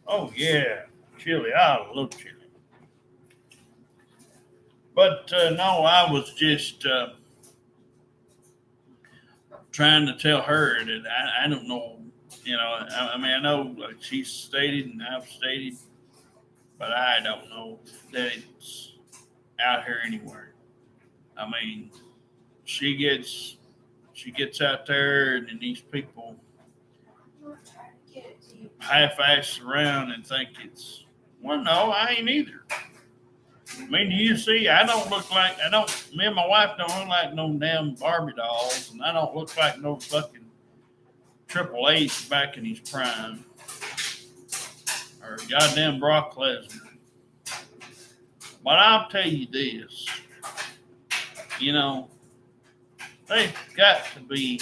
Oh, yeah, chili. I love chili. But no, I was just trying to tell her that I don't know, I mean, I know like she's stated and I've stated, but I don't know that it's out here anywhere. I mean, she gets she gets out there and then these people half-ass around and think it's well, no, I ain't either. I mean, do you see? I don't. Me and my wife don't look like no damn Barbie dolls, and I don't look like no fucking Triple H back in his prime or goddamn Brock Lesnar. But I'll tell you this, you know, there's got to be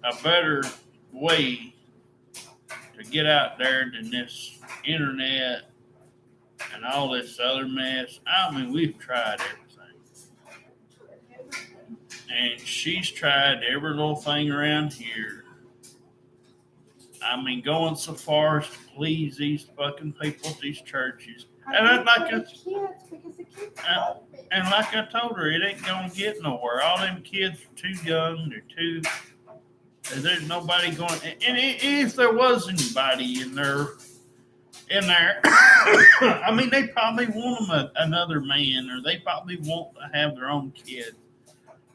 a better way to get out there than this internet and all this other mess. I mean, we've tried everything. And she's tried every little thing around here. I mean, going so far as to please these fucking people at these churches. And and like I told her, it ain't gonna get nowhere. All them kids are too young. They're too. There's nobody going. And if there was anybody in there, I mean, they probably want them another man, or they probably want to have their own kid.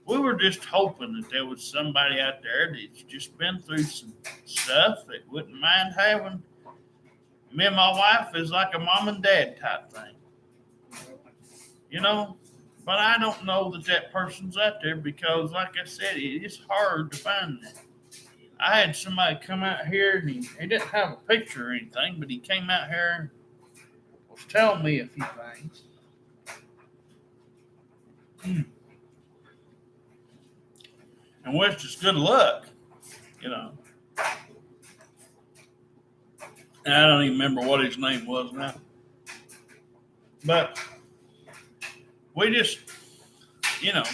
We were just hoping that there was somebody out there that's just been through some stuff that wouldn't mind having. Me and my wife is like a mom and dad type thing, you know. But I don't know that person's out there because, like I said, it's hard to find that. I had somebody come out here and he didn't have a picture or anything, but he came out here and was telling me a few things. And wished us good luck, you know. And I don't even remember what his name was now. But we just, you know,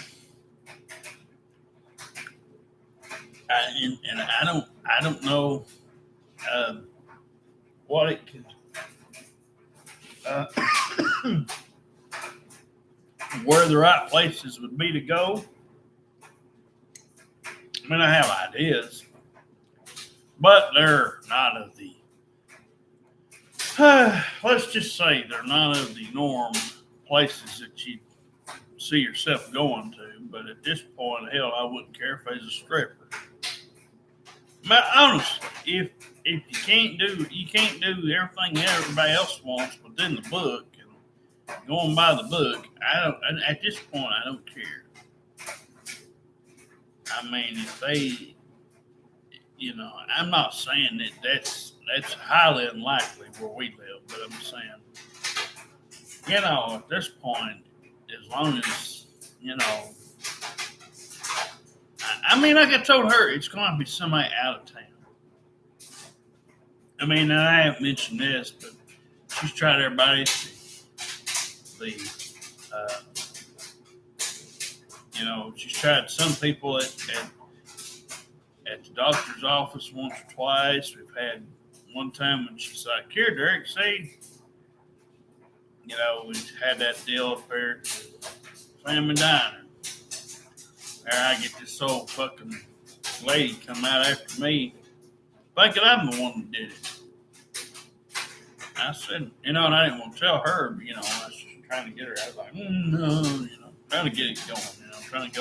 I don't know what it could, where the right places would be to go. I mean, I have ideas, but they're not of the. Let's just say they're not of the norm places that you see yourself going to. But at this point, hell, I wouldn't care if I was a stripper. But honestly, if you can't do everything everybody else wants within the book and going by the book, at this point I don't care. I mean, if they, you know, I'm not saying that that's highly unlikely where we live, but I'm saying, you know, at this point, as long as, you know, I mean, like I told her, it's going to be somebody out of town. I mean, and I haven't mentioned this, but she's tried everybody. You know, she's tried some people at the doctor's office once or twice. We've had one time when she's like, "Here, Derek, see." You know, we had that deal up there at Family Diner. There I get this old fucking lady come out after me, thinking I'm the one that did it. I said, you know, and I didn't want to tell her, but, you know, I was trying to get her. I was like, no, you know, trying to get it going, you know, trying to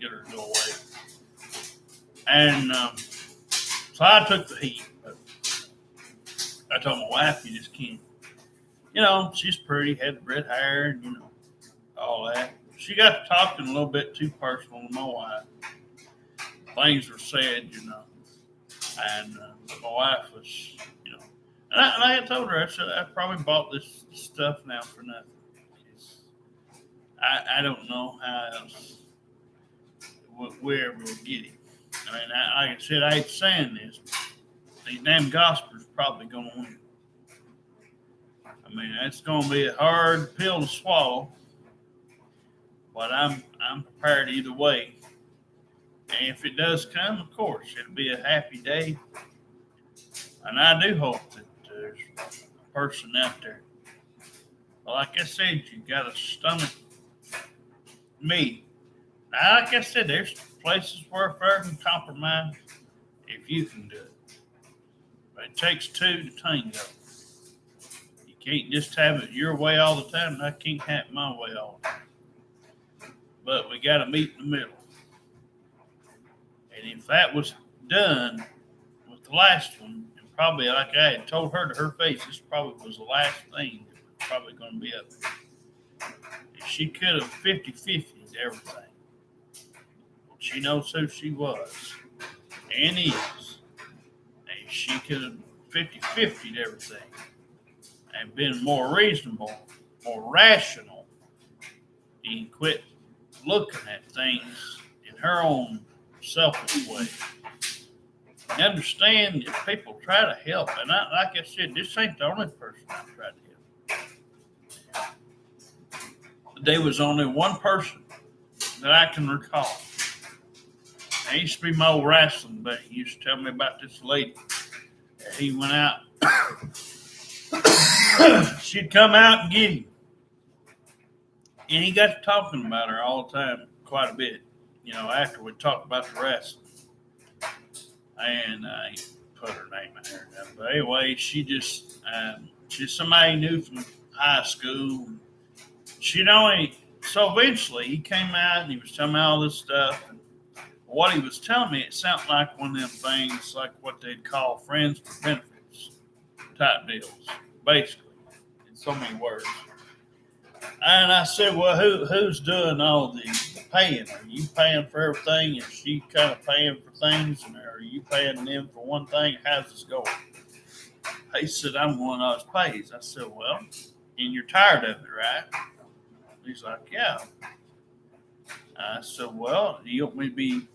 get her to go away. And so I took the heat. But I told my wife, you just can't. You know, she's pretty, had red hair, and, you know, all that. She got to talking a little bit too personal to my wife. Things were said, you know, and my wife was, you know, and I told her, I said, I probably bought this stuff now for nothing. I don't know how else where we'll get it. I mean, like I said, I hate saying this. These damn gospels probably going to win. I mean, that's going to be a hard pill to swallow, but I'm prepared either way. And if it does come, of course, it'll be a happy day. And I do hope that there's a person out there. But like I said, you got to stomach me. Now, like I said, there's places where a fair can compromise if you can do it. But it takes two to tango. You can't just have it your way all the time, and I can't have it my way all the time. But we got to meet in the middle. And if that was done with the last one, and probably like I had told her to her face, this probably was the last thing that was probably going to be up there. If she could have 50-50'd everything. She knows who she was and is. And she could have 50-50'd everything and been more reasonable, more rational, and quit looking at things in her own selfish way. And understand that people try to help. And like I said, this ain't the only person I tried to help. There was only one person that I can recall. I used to be my old wrestling buddy. He used to tell me about this lady. He went out. She'd come out and get him. And he got to talking about her all the time, quite a bit, after we talked about the wrestling. And I put her name in there. But anyway, she's somebody he knew from high school. So eventually he came out and he was telling me all this stuff. And what he was telling me, it sounded like one of them things, like what they'd call friends for benefits type deals, basically, in so many words. And I said, well, who's doing all the paying? Are you paying for everything? Is she kind of paying for things? And are you paying them for one thing? How's this going? He said, I'm one of those pays. I said, well, and you're tired of it, right? He's like, yeah. I said, well, you want me to be,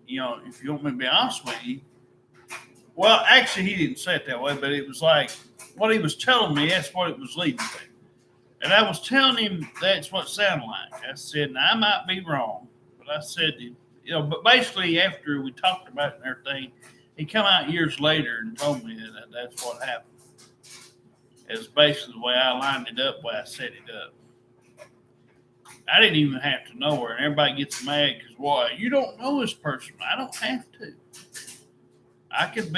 if you want me to be honest with you. Well, actually, he didn't say it that way, but it was like what he was telling me, that's what it was leading to. And I was telling him that's what it sounded like. I said, now, I might be wrong, but I said, but basically after we talked about it and everything, he come out years later and told me that that's what happened. It's basically the way I lined it up, the way I set it up. I didn't even have to know her, and everybody gets mad because, why, you don't know this person. I don't have to. I could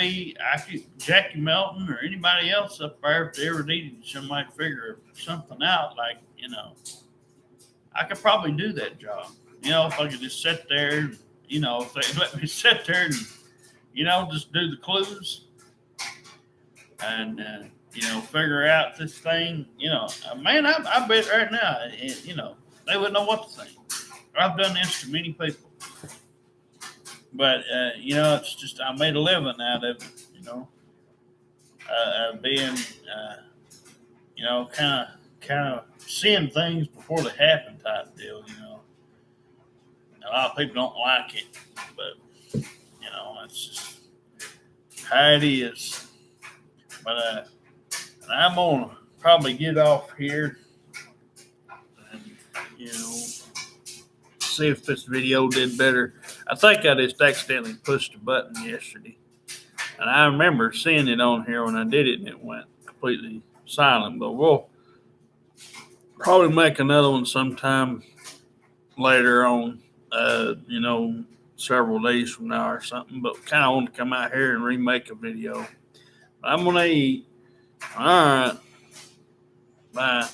Jackie Melton or anybody else up there if they ever needed somebody to figure something out, like, I could probably do that job. If I could just sit there, if they let me sit there and, just do the clues and, figure out this thing, man, I bet right now, they wouldn't know what to think. I've done this to many people. But, it's just, I made a living out of it, being, kind of seeing things before they happen type deal, A lot of people don't like it, but, it's just how it is. But I'm going to probably get off here and, see if this video did better. I think I just accidentally pushed a button yesterday. And I remember seeing it on here when I did it and it went completely silent. But we'll probably make another one sometime later on, several days from now or something. But kind of want to come out here and remake a video. I'm going to eat. All right. Bye.